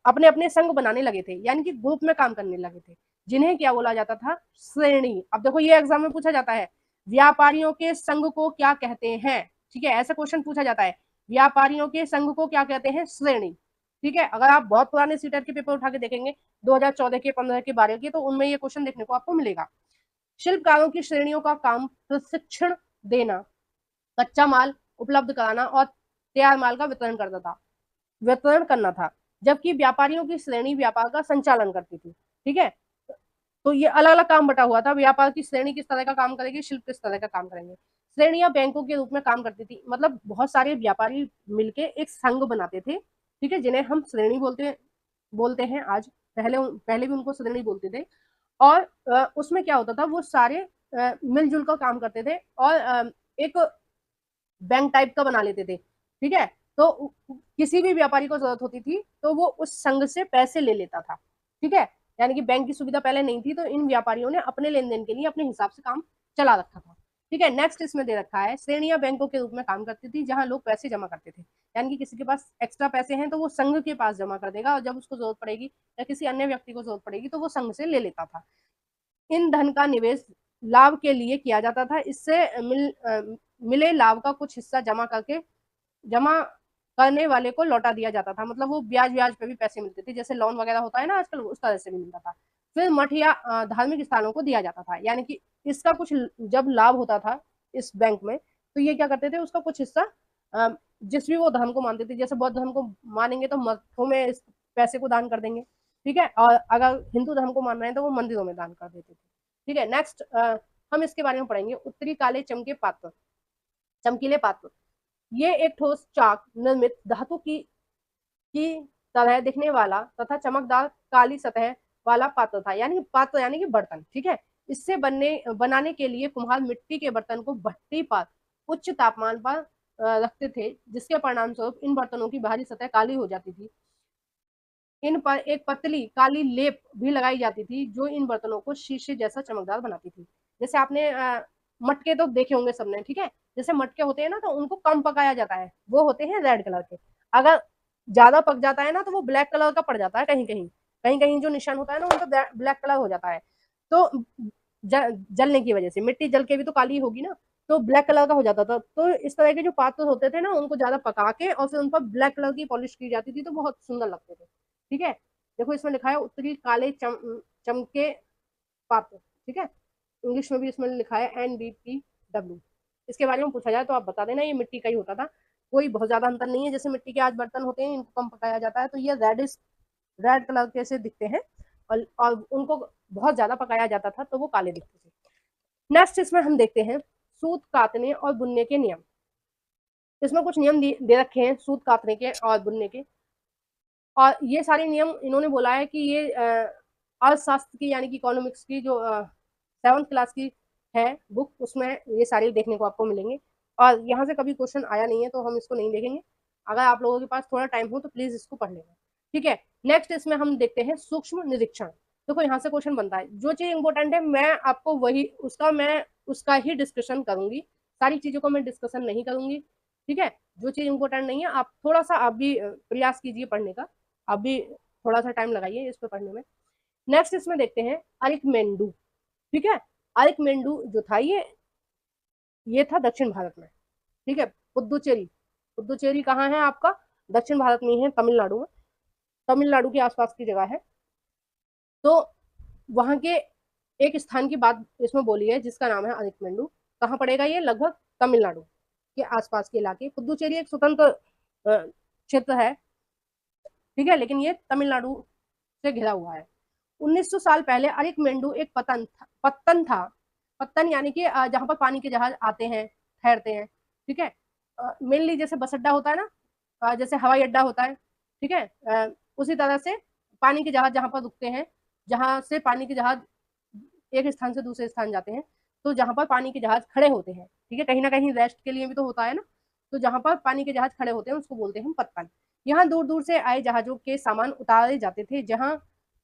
[SPEAKER 1] अपने अपने संघ बनाने लगे थे, यानी कि ग्रुप में काम करने लगे थे, जिन्हें क्या बोला जाता था, श्रेणी। अब देखो ये एग्जाम में पूछा जाता है, व्यापारियों के संघ को क्या कहते हैं, ठीक है। ऐसा क्वेश्चन पूछा जाता है, व्यापारियों के संघ को क्या कहते हैं, श्रेणी, ठीक है। अगर आप बहुत पुराने सीटेट के पेपर उठा के देखेंगे 2014 के, 15 के, 12 के, तो उनमें ये क्वेश्चन देखने को आपको मिलेगा। शिल्पकारों की श्रेणियों का काम प्रशिक्षण देना, कच्चा माल उपलब्ध कराना और तैयार माल का वितरण करना था, जबकि व्यापारियों की श्रेणी व्यापार का संचालन करती थी, ठीक है। तो ये अलग अलग काम बटा हुआ था, व्यापार की श्रेणी किस तरह का काम करेगी, शिल्प किस तरह का काम करेंगे। श्रेणियां बैंकों के रूप में काम करती थी, मतलब बहुत सारे व्यापारी मिलके एक संघ बनाते थे, ठीक है, जिन्हें हम श्रेणी बोलते हैं आज। पहले पहले भी उनको श्रेणी बोलते थे। और उसमें क्या होता था, वो सारे मिलजुल कर काम करते थे और एक बैंक टाइप का बना लेते थे, ठीक है। तो किसी भी व्यापारी को जरूरत होती थी तो वो उस संघ से पैसे ले लेता था, ठीक है। यानी कि बैंक की सुविधा पहले नहीं थी, तो इन व्यापारियों ने अपने लेन देन के लिए अपने हिसाब से काम चला रखा था, ठीक है। नेक्स्ट इसमें दे रखा है, श्रेणियां बैंकों के रूप में काम करती थी, जहां लोग पैसे जमा करते थे। यानी कि किसी के पास एक्स्ट्रा पैसे हैं तो वो संघ के पास जमा कर देगा, और जब उसको जरूरत पड़ेगी या किसी अन्य व्यक्ति को जरूरत पड़ेगी तो वो संघ से ले लेता था। इन धन का निवेश लाभ के लिए किया जाता था। इससे मिले लाभ का कुछ हिस्सा जमा करने वाले को लौटा दिया जाता था, मतलब वो ब्याज ब्याज पे भी पैसे मिलते थे, जैसे लोन वगैरह होता है ना आजकल, उस तरह से भी मिलता था। फिर मठ या धार्मिक स्थानों को दिया जाता था, यानी कि इसका कुछ जब लाभ होता था इस बैंक में, तो ये क्या करते थे, उसका कुछ हिस्सा जिस भी वो धर्म को मानते थे, जैसे बौद्ध धर्म को मानेंगे तो मठों में इस पैसे को दान कर देंगे, ठीक है। और अगर हिंदू धर्म को मान रहे हैं तो वो मंदिरों में दान कर देते थे, ठीक है। नेक्स्ट हम इसके बारे में पढ़ेंगे, उत्तरी काले चमकीले पात्र। ये एक ठोस चाक निर्मित धातु की तरह दिखने वाला तथा चमकदार काली सतह वाला पात्र था, यानी पात्र यानी कि बर्तन, ठीक है। इससे बनाने के लिए कुम्हार मिट्टी के बर्तन को भट्टी पर उच्च तापमान पर रखते थे, जिसके परिणाम स्वरूप इन बर्तनों की बाहरी सतह काली हो जाती थी। इन पर एक पतली काली लेप भी लगाई जाती थी, जो इन बर्तनों को शीशे जैसा चमकदार बनाती थी। जैसे आपने मटके तो देखे होंगे सबने, ठीक है। जैसे मटके होते हैं ना, तो उनको कम पकाया जाता है, वो होते हैं रेड कलर के। अगर ज्यादा पक जाता है ना तो वो ब्लैक कलर का पड़ जाता है, कहीं कहीं जो निशान होता है ना उनका ब्लैक कलर हो जाता है। तो जलने की वजह से, मिट्टी जल के भी तो काली होगी ना, तो ब्लैक कलर का हो जाता था। तो इस तरह के जो पात्र होते थे ना, उनको ज्यादा पका के और फिर उन पर ब्लैक कलर की पॉलिश की जाती थी, तो बहुत सुंदर लगते थे। ठीक है, देखो इसमें लिखा है उत्तरी काले चमके पात्र। ठीक है, इंग्लिश में भी इसमें लिखा है NBPW। इसके बारे में पूछा जाए तो आप बता देना, ये मिट्टी का ही होता था, कोई बहुत ज्यादा अंतर नहीं है। जैसे मिट्टी के आज बर्तन होते हैं, इनको कम पकाया जाता है, तो ये रेड कलर के से दिखते हैं, और उनको बहुत ज्यादा पकाया जाता था तो वो काले दिखते थे। नेक्स्ट इसमें हम देखते हैं सूत कातने और बुनने के नियम। इसमें कुछ नियम दे रखे हैं सूत कातने के और बुनने के, और ये सारे नियम इन्होंने बोला है कि ये अर्थशास्त्र की यानी कि इकोनॉमिक्स की जो 7th क्लास की है बुक, उसमें ये सारे देखने को आपको मिलेंगे। और यहाँ से कभी क्वेश्चन आया नहीं है तो हम इसको नहीं देखेंगे। अगर आप लोगों के पास थोड़ा टाइम हो तो प्लीज इसको पढ़ लेना। ठीक है, नेक्स्ट इसमें हम देखते हैं सूक्ष्म निरीक्षण। देखो यहाँ से क्वेश्चन बनता है, जो चीज इंपॉर्टेंट है मैं आपको वही उसका ही डिस्कशन करूंगी, सारी चीजों को मैं डिस्कशन नहीं करूंगी। ठीक है, जो चीज इंपॉर्टेंट नहीं है आप थोड़ा सा आप भी प्रयास कीजिए पढ़ने का, आप भी थोड़ा सा टाइम लगाइए इस पर पढ़ने में। नेक्स्ट इसमें देखते हैं अरिकमेंडू। ठीक है, अरिकमेंडू जो था ये था दक्षिण भारत में। ठीक है, पुदुचेरी, पुदुचेरी कहाँ है आपका, दक्षिण भारत में है, तमिलनाडु में, तमिलनाडु के आसपास की जगह है। तो वहां के एक स्थान की बात इसमें बोली है जिसका नाम है अरिकमेंडू। कहाँ पड़ेगा ये, लगभग तमिलनाडु के आसपास के इलाके। पुदुचेरी एक स्वतंत्र क्षेत्र है, ठीक है, लेकिन ये तमिलनाडु से घिरा हुआ है। 1900 साल पहले अरिकमेंडू एक पत्तन था। पत्तन यानी कि जहां पर पानी के जहाज आते हैं, ठहरते हैं। ठीक है, मेनली जैसे बस अड्डा होता है ना, जैसे हवाई अड्डा होता है। ठीक है, उसी तरह से पानी के जहाज जहां पर रुकते हैं, जहां से पानी के जहाज एक स्थान से दूसरे स्थान जाते हैं, तो जहां पर पानी के जहाज खड़े होते हैं, ठीक है, कहीं ना कहीं रेस्ट के लिए भी तो होता है ना, तो जहां पर पानी के जहाज खड़े होते हैं उसको बोलते हैं पत्तन। यहाँ दूर दूर से आए जहाजों के सामान उतारे जाते थे, जहां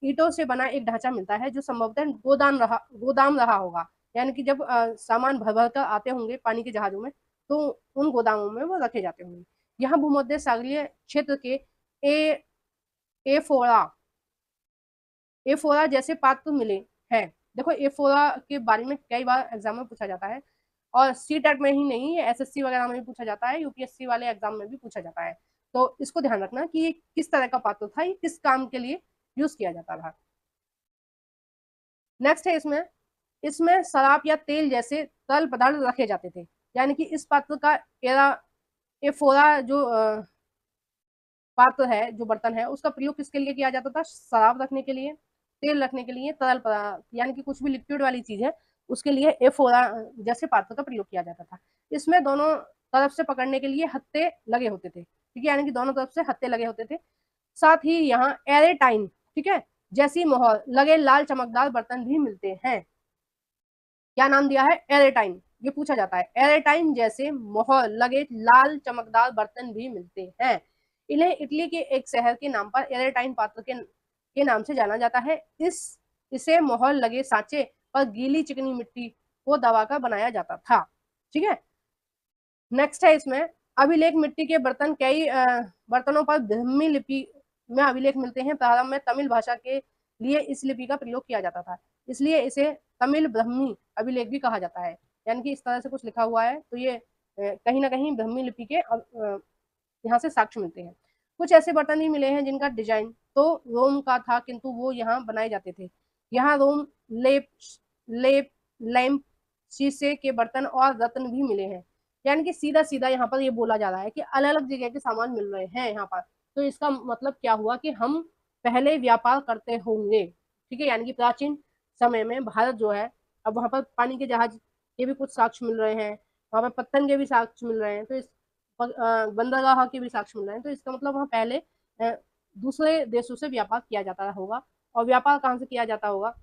[SPEAKER 1] ईंटों से बना एक ढांचा मिलता है जो संभवतः गोदाम रहा होगा। यानी कि जब सामान भर भर कर आते होंगे पानी के जहाजों में, तो उन गोदामों में वो रखे जाते होंगे। यहाँ भूमध्य सागरीय क्षेत्र के ए एफोरा एफोरा जैसे पात्र मिले हैं। देखो एफोरा के बारे में कई बार एग्जाम में पूछा जाता है, और सी टेट में ही नहीं, SSC वगैरह में भी पूछा जाता है, UPSC वाले एग्जाम में भी पूछा जाता है। तो इसको ध्यान रखना कि ये किस तरह का पात्र था, ये किस काम के लिए यूज किया जाता था। नेक्स्ट है इसमें इसमें शराब या तेल जैसे तरल पदार्थ रखे जाते थे। यानी कि इस पात्र का एफोरा जो पात्र है, जो बर्तन है, उसका प्रयोग किसके लिए किया जाता था, शराब रखने के लिए, तेल रखने के लिए, तरल पदार्थ यानी कि कुछ भी लिक्विड वाली चीज है उसके लिए एफोरा जैसे पात्र का प्रयोग किया जाता था। इसमें दोनों तरफ से पकड़ने के लिए हत्थे लगे होते थे। ठीक है, यानी कि दोनों तरफ से हत्थे लगे होते थे। साथ ही यहाँ एरेटाइन, ठीक है, जैसी मोहर लगे लाल चमकदार बर्तन भी मिलते हैं। क्या नाम दिया है, एरेटाइन, ये पूछा जाता है। एरेटाइन जैसे मोहर लगे लाल चमकदार बर्तन भी मिलते हैं। इन्हें इटली के एक शहर के नाम पर एरेटाइन पात्र के नाम से जाना जाता है। इसे मोहर लगे सांचे पर गीली चिकनी मिट्टी को दबाकर बनाया जाता था। ठीक है, नेक्स्ट है इसमें अभिलेख मिट्टी के बर्तन, कई बर्तनों पर ब्राह्मी लिपि में अभिलेख मिलते हैं। प्रारंभ में तमिल भाषा के लिए इस लिपि का प्रयोग किया जाता था, इसलिए इसे तमिल ब्राह्मी अभिलेख भी कहा जाता है। यानी कि इस तरह से कुछ लिखा हुआ है, तो ये कहीं ना कहीं ब्राह्मी लिपि के यहाँ से साक्ष्य मिलते हैं। कुछ ऐसे बर्तन भी मिले हैं जिनका डिजाइन तो रोम का था, किंतु वो यहाँ बनाए जाते थे। यहाँ रोम लेप लेप लैंप शीशे के बर्तन और रत्न भी मिले हैं। यानी कि सीधा सीधा यहाँ पर ये बोला जा रहा है कि अलग अलग जगह के सामान मिल रहे हैं यहाँ पर। तो इसका मतलब क्या हुआ कि हम पहले व्यापार करते होंगे। ठीक है, यानी कि प्राचीन समय में भारत जो है, अब वहां पर पानी के जहाज के भी कुछ साक्ष्य मिल रहे हैं, वहां पर पत्थर के भी साक्ष्य मिल रहे हैं, तो इस बंदरगाह के भी साक्ष्य मिल रहे हैं। तो इसका मतलब वहाँ पहले दूसरे देशों से व्यापार किया जाता होगा। और व्यापार कहाँ से किया जाता होगा,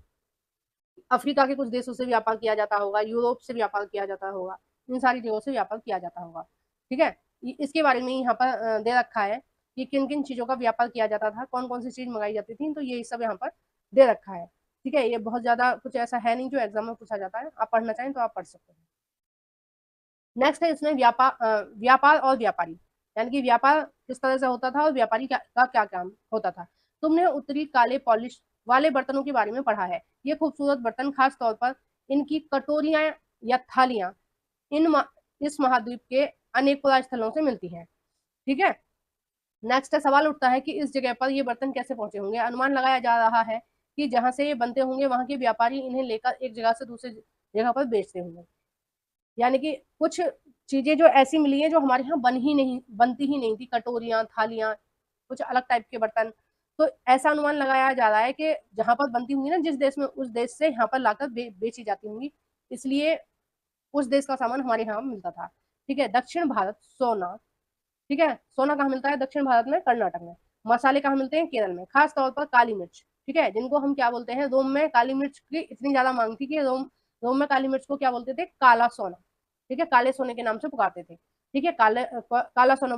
[SPEAKER 1] अफ्रीका के कुछ देशों से व्यापार किया जाता होगा, यूरोप से व्यापार किया जाता होगा, इन सारी जगहों से व्यापार किया जाता होगा। ठीक है, इसके बारे में यहाँ पर दे रखा है कि किन किन चीजों का व्यापार किया जाता था, कौन कौन सी चीज मंगाई जाती थी, तो ये सब यहाँ पर दे रखा है। ठीक है, ये बहुत ज्यादा कुछ ऐसा है नहीं जो एग्जाम में पूछा जाता है, आप पढ़ना चाहें तो आप पढ़ सकते हैं। नेक्स्ट है इसमें व्यापार और व्यापारी, यानी कि व्यापार किस तरह से होता था और व्यापारी का क्या काम होता था। तुमने उत्तरी काले पॉलिश वाले बर्तनों के बारे में पढ़ा है। ये खूबसूरत बर्तन खास तौर पर इनकी कटोरियां या थालियां इस महाद्वीप के अनेक पुरा स्थलों से मिलती हैं। ठीक है, नेक्स्ट सवाल उठता है कि इस जगह पर ये बर्तन कैसे पहुंचे होंगे। अनुमान लगाया जा रहा है कि जहां से ये बनते होंगे वहां के व्यापारी इन्हें लेकर एक जगह से दूसरी जगह पर बेचते होंगे। यानी कि कुछ चीजें जो ऐसी मिली हैं जो हमारे यहाँ बनती ही नहीं थी, कटोरियां, थालियां, कुछ अलग टाइप के बर्तन। तो ऐसा अनुमान लगाया जा रहा है कि जहां पर बनती होंगी ना जिस देश में, उस देश से यहाँ पर लाकर बेची जाती होंगी, इसलिए उस देश का सामान हमारे यहाँ मिलता था। ठीक है, दक्षिण भारत सोना। ठीक है, सोना कहाँ मिलता है? दक्षिण भारत में, कर्नाटक में। मसाले कहाँ मिलते हैं? केरल में, खास तौर पर काली मिर्च। ठीक है, जिनको हम क्या बोलते हैं, रोम में काली मिर्च की इतनी ज्यादा मांग थी कि रोम में काली मिर्च को क्या बोलते थे? काला सोना। ठीक है, काले सोने के नाम से पुकारते थे। ठीक है, काला सोना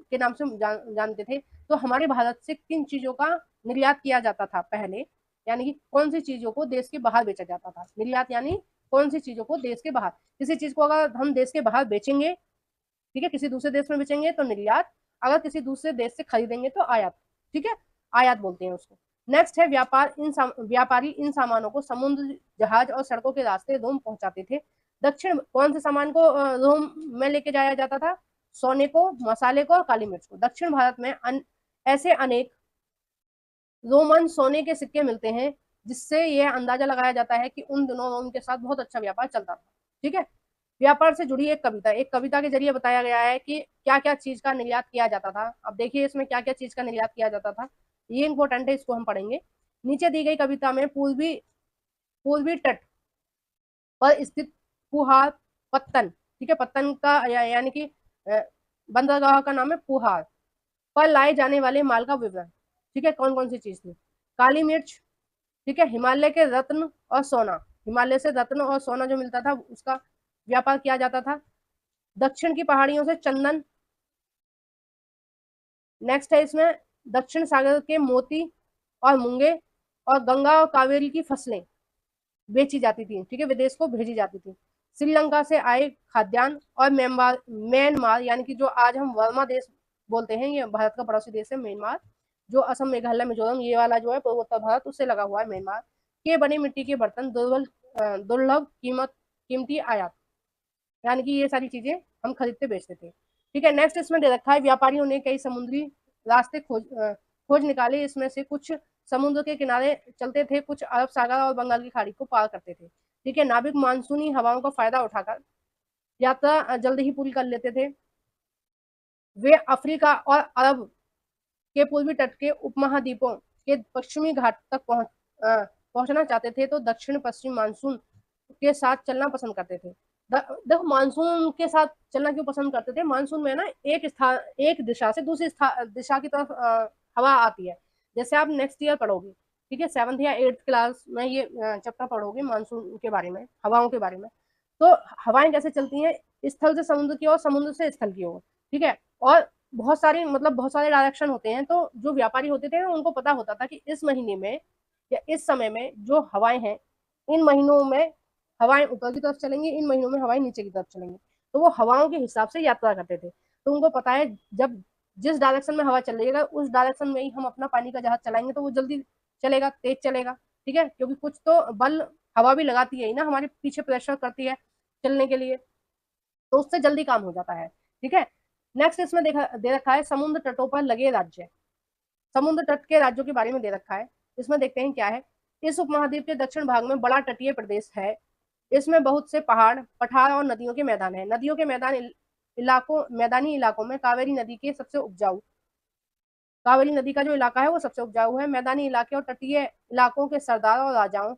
[SPEAKER 1] के नाम से जानते थे। तो हमारे भारत से किन चीजों का निर्यात किया जाता था पहले, यानी कि कौन सी चीजों को देश के बाहर बेचा जाता था? निर्यात यानी कौन सी चीजों को देश के बाहर, किसी चीज को अगर हम देश के बाहर बेचेंगे, ठीक है, किसी दूसरे देश में बेचेंगे तो निर्यात, अगर किसी दूसरे देश से खरीदेंगे तो आयात। ठीक है, आयात बोलते हैं उसको। नेक्स्ट है व्यापार। व्यापारी इन सामानों को समुद्र, जहाज और सड़कों के रास्ते रोम पहुंचाते थे। दक्षिण कौन से सामान को रोम में लेके जाया जाता था? सोने को, मसाले को और काली मिर्च को। दक्षिण भारत में ऐसे अनेक रोमन सोने के सिक्के मिलते हैं जिससे यह अंदाजा लगाया जाता है कि उन दिनों रोम के साथ बहुत अच्छा व्यापार चलता था। ठीक है, व्यापार से जुड़ी एक कविता के जरिए बताया गया है कि क्या क्या चीज का निर्यात किया जाता था। अब देखिए इसमें क्या क्या चीज का निर्यात किया जाता था, ये इंपॉर्टेंट है, इसको हम पढ़ेंगे। नीचे दी गई कविता में पूर्वी पूर्वी तट पर स्थित पुहार पत्तन, ठीक है, पत्तन का यानी कि बंदरगाह का नाम है पुहार, पर लाए जाने वाले माल का विवरण। ठीक है, कौन कौन सी चीज थी? काली मिर्च, ठीक है, हिमालय के रत्न और सोना, हिमालय से रत्न और सोना जो मिलता था उसका व्यापार किया जाता था। दक्षिण की पहाड़ियों से चंदन। नेक्स्ट है इसमें दक्षिण सागर के मोती और मूंगे और गंगा और कावेरी की फसलें बेची जाती थी। ठीक है, विदेश को भेजी जाती थी। श्रीलंका से आए खाद्यान्न और म्यांमार यानी कि जो आज हम वर्मा देश बोलते हैं, ये भारत का पड़ोसी देश है म्यांमार, जो असम, मेघालय, मिजोरम, ये वाला जो है पूर्वोत्तर भारत, उससे लगा हुआ है म्यांमार, के बने मिट्टी के बर्तन दुर्लभ कीमती आयात, यानी कि ये सारी चीजें हम खरीदते बेचते थे। ठीक है, नेक्स्ट इसमें दे रखा है व्यापारियों ने कई समुद्री रास्ते खोज निकाले। इसमें से कुछ समुद्र के किनारे चलते थे, कुछ अरब सागर और बंगाल की खाड़ी को पार करते थे। ठीक है, नाविक मानसूनी हवाओं का फायदा उठाकर यात्रा जल्दी ही पूरी कर लेते थे। वे अफ्रीका और अरब के पूर्वी तट के उपमहाद्वीपों के पश्चिमी घाट तक पहुंचना चाहते थे, तो दक्षिण पश्चिम मानसून के साथ चलना पसंद करते थे। देखो मानसून के साथ चलना क्यों पसंद करते थे? मानसून में ना एक दिशा से दूसरी दिशा की तरफ हवा आती है। जैसे आप नेक्स्ट ईयर पढ़ोगे, ठीक है, 7th या 8th क्लास में ये चैप्टर पढ़ोगे मानसून के बारे में, हवाओं के बारे में। तो हवाएं कैसे चलती हैं? स्थल से समुद्र की ओर, समुद्र से स्थल की ओर। ठीक है, और बहुत सारे डायरेक्शन होते हैं। तो जो व्यापारी होते थे उनको पता होता था कि इस महीने में या इस समय में जो हवाएं हैं, इन महीनों में हवाएं ऊपर की तरफ चलेंगी, इन महीनों में हवाएं नीचे की तरफ चलेंगी। तो वो हवाओं के हिसाब से यात्रा करते थे। तो उनको पता है जब जिस डायरेक्शन में हवा चलेगा उस डायरेक्शन में ही हम अपना पानी का जहाज चलाएंगे तो वो जल्दी चलेगा, तेज चलेगा। ठीक है, क्योंकि कुछ तो बल हवा भी लगाती है ना, हमारे पीछे प्रेशर करती है चलने के लिए, तो उससे जल्दी काम हो जाता है। ठीक है, नेक्स्ट इसमें दे रखा है समुद्र तटों पर लगे राज्य। समुद्र तट के राज्यों के बारे में दे रखा है, इसमें देखते हैं क्या है। इस उपमहाद्वीप के दक्षिण भाग में बड़ा तटीय प्रदेश है। इसमें बहुत से पहाड़, पठार और नदियों के मैदान है। नदियों के मैदानी इलाकों में कावेरी नदी के सबसे उपजाऊ, कावेरी नदी का जो इलाका है वो सबसे उपजाऊ है। मैदानी इलाके और तटीय इलाकों के सरदार और राजाओं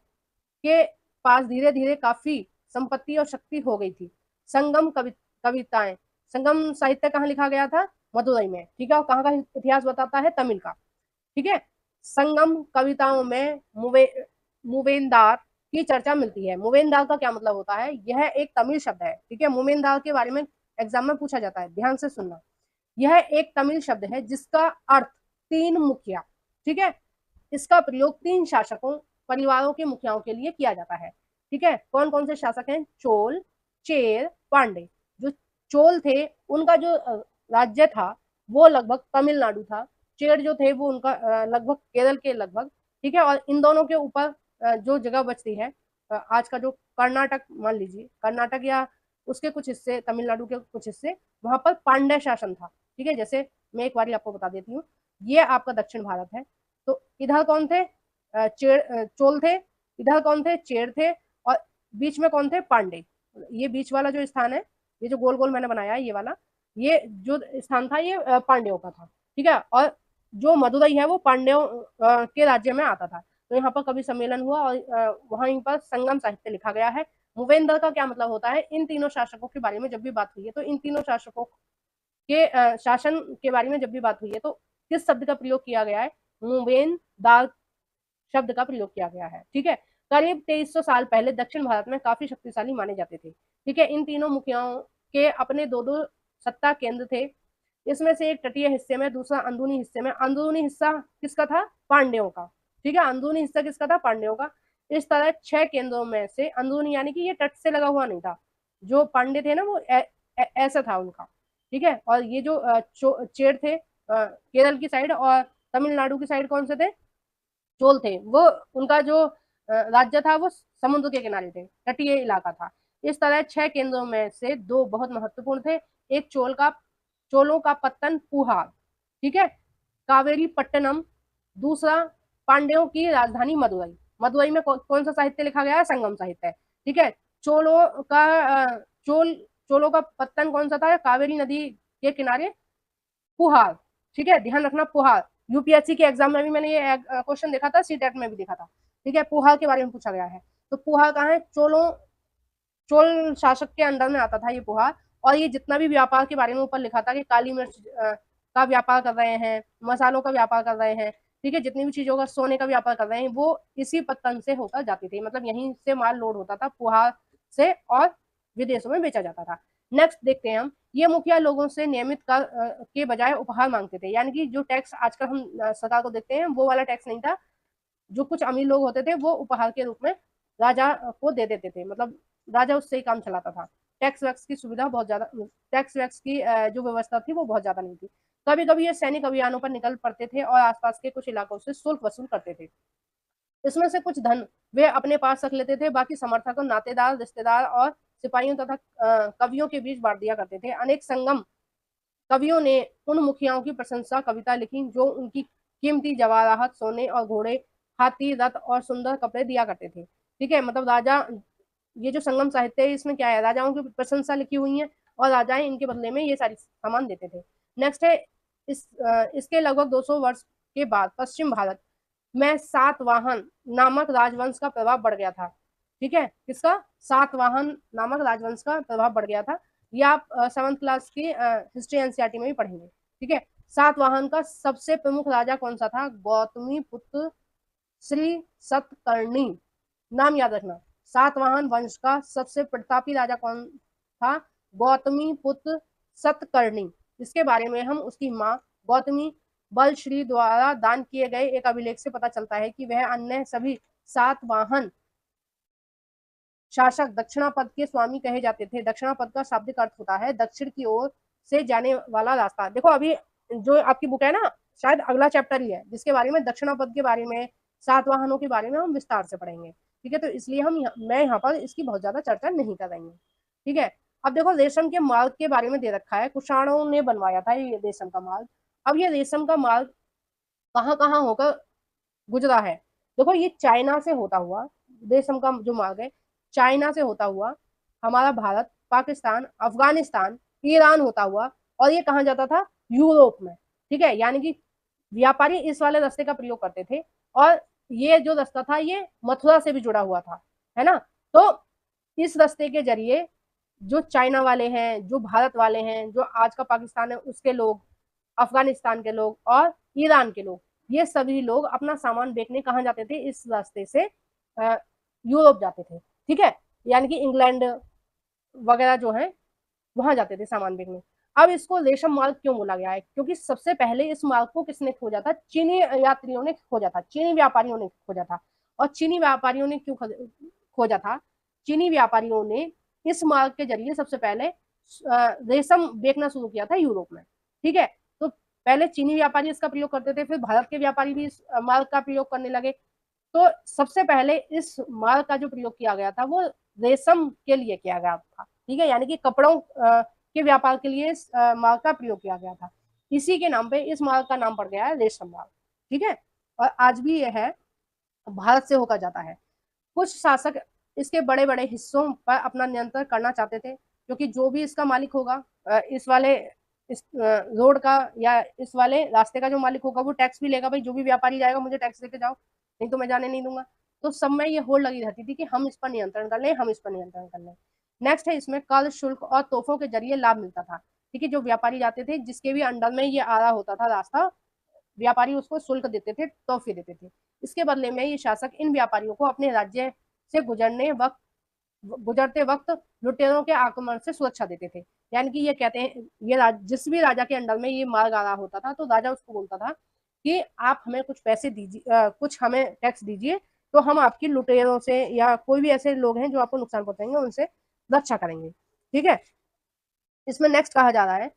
[SPEAKER 1] के पास धीरे धीरे काफी संपत्ति और शक्ति हो गई थी। संगम कविताएं, संगम साहित्य कहाँ लिखा गया था? मदुरई में। ठीक है, और कहाँ का इतिहास बताता है? तमिल का। ठीक है, संगम कविताओं में मुवेनदार की चर्चा मिलती है। मुवेनदार का क्या मतलब होता है? यह एक तमिल शब्द है। ठीक है, मुवेनदार के बारे में एग्जाम में पूछा जाता है, ध्यान से सुनना। यह एक तमिल शब्द है जिसका अर्थ तीन मुखिया। ठीक है, इसका प्रयोग तीन शासकों परिवारों के मुखियाओं के लिए किया जाता है। ठीक है, कौन कौन से शासक हैं? चोल, चेर, पांडे। जो चोल थे उनका जो राज्य था वो लगभग तमिलनाडु था। चेर जो थे वो उनका लगभग केरल के लगभग। ठीक है, और इन दोनों के ऊपर जो जगह बचती है आज का जो कर्नाटक मान लीजिए, कर्नाटक या उसके कुछ हिस्से, तमिलनाडु के कुछ हिस्से, वहां पर पांड्य शासन था। ठीक है, जैसे मैं एक बार आपको बता देती हूँ, ये आपका दक्षिण भारत है। तो इधर कौन थे? चोल थे। इधर कौन थे? चेर थे। और बीच में कौन थे? पांडे। ये बीच वाला जो स्थान है, ये जो गोल गोल मैंने बनाया है, ये वाला, ये जो स्थान था ये पांड्यों का था। ठीक है, और जो मदुरई है वो पांड्यों के राज्य में आता था। तो यहाँ पर कभी सम्मेलन हुआ और वहीं पर संगम साहित्य लिखा गया है। मूवेंदर का क्या मतलब होता है? इन तीनों शासकों के बारे में जब भी बात हुई है, तो इन तीनों शासकों के शासन के बारे में जब भी बात हुई है, तो किस शब्द का प्रयोग किया गया है? मूवेंदार शब्द का प्रयोग किया गया है। ठीक है, करीब 2300 साल पहले दक्षिण भारत में काफी शक्तिशाली माने जाते थे। ठीक है, इन तीनों मुखियाओं के अपने दो दो सत्ता केंद्र थे। इसमें से एक तटीय हिस्से में, दूसरा अंदरूनी हिस्से में। अंदरूनी हिस्सा किसका था? पांड्यों का। ठीक है, अंदरूनी हिस्सा किसका था? पांड्यों का। इस तरह 6 केंद्रों में से अंदरूनी, यानी कि ये तट से लगा हुआ नहीं था, जो पांड्य थे ना वो ऐसा था उनका। ठीक है, और ये जो चेर थे केरल की साइड, और तमिलनाडु की साइड कौन से थे? चोल थे। वो उनका जो राज्य था वो समुद्र के किनारे थे, तटीय इलाका था। इस तरह 6 केंद्रों में से 2 बहुत महत्वपूर्ण थे। एक चोलों का पत्तन पुहार, ठीक है, कावेरी पट्टनम। दूसरा पांड्यों की राजधानी मदुरई। मदुरई में कौन सा साहित्य लिखा गया है? संगम साहित्य। ठीक है, चोलों का चोलों का पत्तन कौन सा था? कावेरी नदी के किनारे पुहार। ठीक है, ध्यान रखना पुहार। यूपीएससी के एग्जाम में भी मैंने ये क्वेश्चन देखा था, सीटेट में भी देखा था। ठीक है, पुहार के बारे में पूछा गया है। तो पुहार कहाँ है? चोल शासक के अंडर में आता था ये पुहार। और ये जितना भी व्यापार के बारे में ऊपर लिखा था कि काली मिर्च का व्यापार कर रहे हैं, मसालों का व्यापार कर रहे हैं, ठीक है, जितनी भी चीजों का, सोने का व्यापार कर रहे हैं, वो इसी पत्तन से होकर जाती थी। मतलब यहीं से माल लोड होता था पुहार से और विदेशों में बेचा जाता था। नेक्स्ट देखते हैं हम, ये मुखिया लोगों से नियमित कर के बजाय उपहार मांगते थे। यानी कि जो टैक्स आजकल हम सरकार को देते हैं वो वाला टैक्स नहीं था। जो कुछ अमीर लोग होते थे वो उपहार के रूप में राजा को दे देते थे। मतलब राजा उससे ही काम चलाता था। टैक्स वैक्स की सुविधा बहुत ज्यादा, टैक्स वैक्स की जो व्यवस्था थी वो बहुत ज्यादा नहीं थी। कभी कभी ये सैनिक अभियानों पर निकल पड़ते थे और आसपास के कुछ इलाकों से शुल्क वसूल करते थे। इसमें से कुछ धन वे अपने पास रख लेते थे, बाकी समर्थकों, नातेदार, रिश्तेदार और सिपाहियों तथा कवियों के बीच बांट दिया करते थे। अनेक संगम कवियों ने उन मुखियाओं की प्रशंसा कविता लिखी जो उनकी कीमती जवाहरात, सोने और घोड़े, हाथी, रथ और सुंदर कपड़े दिया करते थे। ठीक है, मतलब राजा, ये जो संगम साहित्य है इसमें क्या है? राजाओं की प्रशंसा लिखी हुई है और राजाएं इनके बदले में ये सारी सामान देते थे। नेक्स्ट है, इसके लगभग 200 वर्ष के बाद पश्चिम भारत में सातवाहन नामक राजवंश का प्रभाव बढ़ गया था। ठीक है, किसका? सातवाहन नामक राजवंश का प्रभाव बढ़ गया था। ये आप 7th क्लास की हिस्ट्री एनसीईआरटी में भी पढ़ेंगे। ठीक है, सातवाहन का सबसे प्रमुख राजा कौन सा था? गौतमी पुत्र श्री सतकर्णी। नाम याद रखना, सातवाहन वंश का सबसे प्रतापी राजा कौन था? गौतमी पुत्र सतकर्णी। इसके बारे में हम उसकी माँ गौतमी बलश्री द्वारा दान किए गए एक अभिलेख से पता चलता है कि वह अन्य सभी सातवाहन शासक दक्षिणापद के स्वामी कहे जाते थे। दक्षिणापद का शाब्दिक अर्थ होता है दक्षिण की ओर से जाने वाला रास्ता। देखो अभी जो आपकी बुक है ना, शायद अगला चैप्टर ही है जिसके बारे में दक्षिणापद के बारे में, सातवाहनों के बारे में हम विस्तार से पढ़ेंगे। ठीक है, तो इसलिए मैं यहाँ पर इसकी बहुत ज्यादा चर्चा नहीं कर रही हूँ। ठीक है, अब देखो रेशम के मार्ग के बारे में दे रखा है, कुषाणों ने बनवाया था ये रेशम का मार्ग। अब ये रेशम का मार्ग कहाँ कहाँ होकर गुजरा है? देखो ये चाइना से होता हुआ, रेशम का जो मार्ग है चाइना से होता हुआ हमारा भारत, पाकिस्तान, अफगानिस्तान, ईरान होता हुआ, और ये कहाँ जाता था? यूरोप में। ठीक है, यानी कि व्यापारी इस वाले रास्ते का प्रयोग करते थे, और ये जो रास्ता था ये मथुरा से भी जुड़ा हुआ था, है ना। तो इस रास्ते के जरिए जो चाइना वाले हैं, जो भारत वाले हैं, जो आज का पाकिस्तान है उसके लोग, अफगानिस्तान के लोग और ईरान के लोग, ये सभी लोग अपना सामान बेचने कहाँ जाते थे? इस रास्ते से यूरोप जाते थे। ठीक है, यानी कि इंग्लैंड वगैरह जो है वहां जाते थे सामान बेचने। अब इसको रेशम मार्ग क्यों बोला गया है? क्योंकि सबसे पहले इस मार्ग को किसने खोजा था? चीनी यात्रियों ने खोजा था, चीनी व्यापारियों ने खोजा था। और चीनी व्यापारियों ने क्यों खोजा था? चीनी व्यापारियों ने इस मार्ग के जरिए सबसे पहले रेशम बेचना शुरू किया था यूरोप में। ठीक है, तो पहले चीनी व्यापारी इसका प्रयोग करते थे, फिर भारत के व्यापारी भी इस मार्ग का प्रयोग करने लगे। तो सबसे पहले इस मार्ग का जो प्रयोग किया गया था वो रेशम के लिए किया गया था। ठीक है, यानी कि कपड़ों के व्यापार के लिए इस मार्ग का प्रयोग किया गया था। इसी के नाम पे इस मार्ग का नाम पड़ गया है रेशम मार्ग। ठीक है, और आज भी यह है भारत से होकर जाता है। कुछ शासक इसके बड़े बड़े हिस्सों पर अपना नियंत्रण करना चाहते थे, क्योंकि जो भी इसका मालिक होगा, इस वाले इस रोड का या इस वाले रास्ते का जो मालिक होगा वो टैक्स भी लेगा। भाई जो भी व्यापारी जाएगा मुझे टैक्स लेके जाओ, नहीं तो मैं जाने नहीं दूंगा। तो सब में ये होड़ लगी रहती थी कि हम इस पर नियंत्रण कर लें, हम इस पर नियंत्रण कर लें। नेक्स्ट है, इसमें कर, शुल्क और तोहफों के जरिए लाभ मिलता था। ठीक है, जो व्यापारी जाते थे जिसके भी अंडर में ये आ रहा होता था रास्ता, व्यापारी उसको शुल्क देते थे, तोहफे देते थे। इसके बदले में ये शासक इन व्यापारियों को अपने राज्य से गुजरते वक्त लुटेरों के आक्रमण से सुरक्षा देते थे। यानी कि ये कहते हैं, ये जिस भी राजा के अंडर में ये मार्ग आ रहा होता था तो राजा उसको बोलता था कि आप हमें कुछ पैसे दीजिए, कुछ हमें टैक्स दीजिए, तो हम आपकी लुटेरों से या कोई भी ऐसे लोग हैं जो आपको नुकसान पहुंचाएंगे उनसे रक्षा करेंगे। ठीक है, इसमें नेक्स्ट कहा जा रहा है,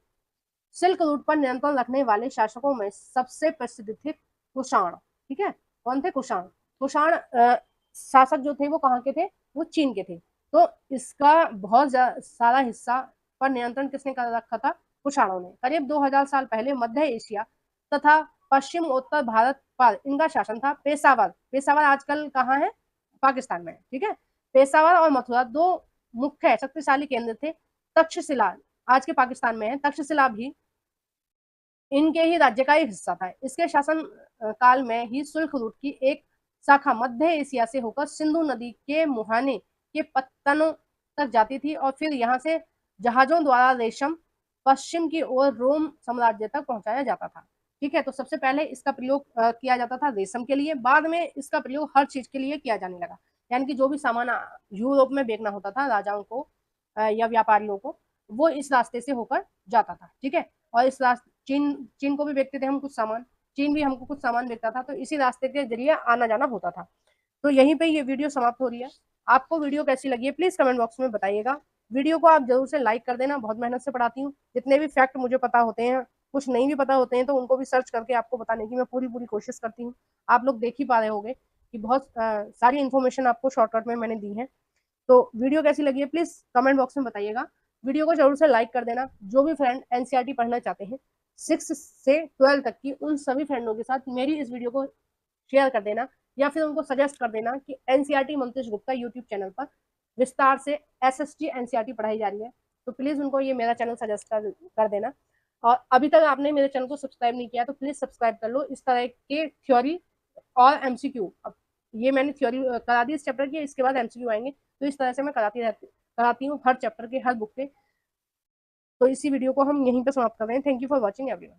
[SPEAKER 1] सिल्क रूट पर नियंत्रण रखने वाले शासकों में सबसे प्रसिद्ध थे कुषाण। ठीक है, कौन थे? कुषाण। कुषाण शासक जो थे वो कहाँ के थे? वो चीन के थे। तो इसका बहुत सारा हिस्सा पर नियंत्रण किसने कर रखा था? कुषाणों ने। करीब 2000 साल पहले मध्य एशिया तथा पश्चिम उत्तर भारत पर इनका शासन था। पेशावर, पेशावर आजकल कहाँ है? पाकिस्तान में। ठीक है, पेशावर और मथुरा दो मुख्य शक्तिशाली केंद्र थे। तक्षशिला आज के पाकिस्तान में है, तक्षशिला भी इनके ही राज्य का एक हिस्सा था। इसके शासन काल में ही सिल्क रूट की एक शाखा मध्य एशिया से होकर सिंधु नदी के मुहाने के पत्तनों तक जाती थी और फिर यहाँ से जहाजों द्वारा रेशम पश्चिम की ओर रोम साम्राज्य तक पहुंचाया जाता था। ठीक है, तो सबसे पहले इसका प्रयोग किया जाता था रेशम के लिए, बाद में इसका प्रयोग हर चीज के लिए किया जाने लगा। यानी कि जो भी सामान यूरोप में बेचना होता था राजाओं को या व्यापारियों को, वो इस रास्ते से होकर जाता था। ठीक है, और इस रास्ते चीन चीन को भी बेचते थे हम कुछ सामान, चीन भी हमको कुछ सामान बेचता था, तो इसी रास्ते के जरिए आना जाना होता था। तो यहीं पे ये वीडियो समाप्त हो रही है। आपको वीडियो कैसी लगी है प्लीज कमेंट बॉक्स में बताइएगा। वीडियो को आप जरूर से लाइक कर देना, बहुत मेहनत से पढ़ाती हूँ। जितने भी फैक्ट मुझे पता होते हैं, कुछ नहीं भी पता होते हैं, तो उनको भी सर्च करके आपको बताने की मैं पूरी पूरी कोशिश करती हूँ। आप लोग देख ही पा रहे होंगे कि बहुत सारी इन्फॉर्मेशन आपको शॉर्टकट में मैंने दी है। तो वीडियो कैसी लगी है प्लीज कमेंट बॉक्स में बताइएगा। वीडियो को जरूर से लाइक कर देना। जो भी फ्रेंड एनसीईआरटी पढ़ना चाहते हैं 6 से 12 तक की, उन सभी फ्रेंडों के साथ मेरी इस वीडियो को शेयर कर देना, या फिर उनको सजेस्ट कर देना कि एनसीईआरटी मंत्रिश गुप्ता यूट्यूब चैनल पर विस्तार से एसएसटी एनसीईआरटी पढ़ाई जा रही है। तो प्लीज उनको ये मेरा चैनल सजेस्ट कर देना। और अभी तक आपने मेरे चैनल को सब्सक्राइब नहीं किया तो प्लीज सब्सक्राइब कर लो। इस तरह के थ्योरी और एमसीक्यू, अब ये मैंने थ्योरी करा दी इस चैप्टर की, इसके बाद एमसीक्यू आएंगे, तो इस तरह से मैं कराती हूँ हर चैप्टर के हर बुक पे। तो इसी वीडियो को हम यहीं पर समाप्त कर रहे हैं। Thank you for watching everyone.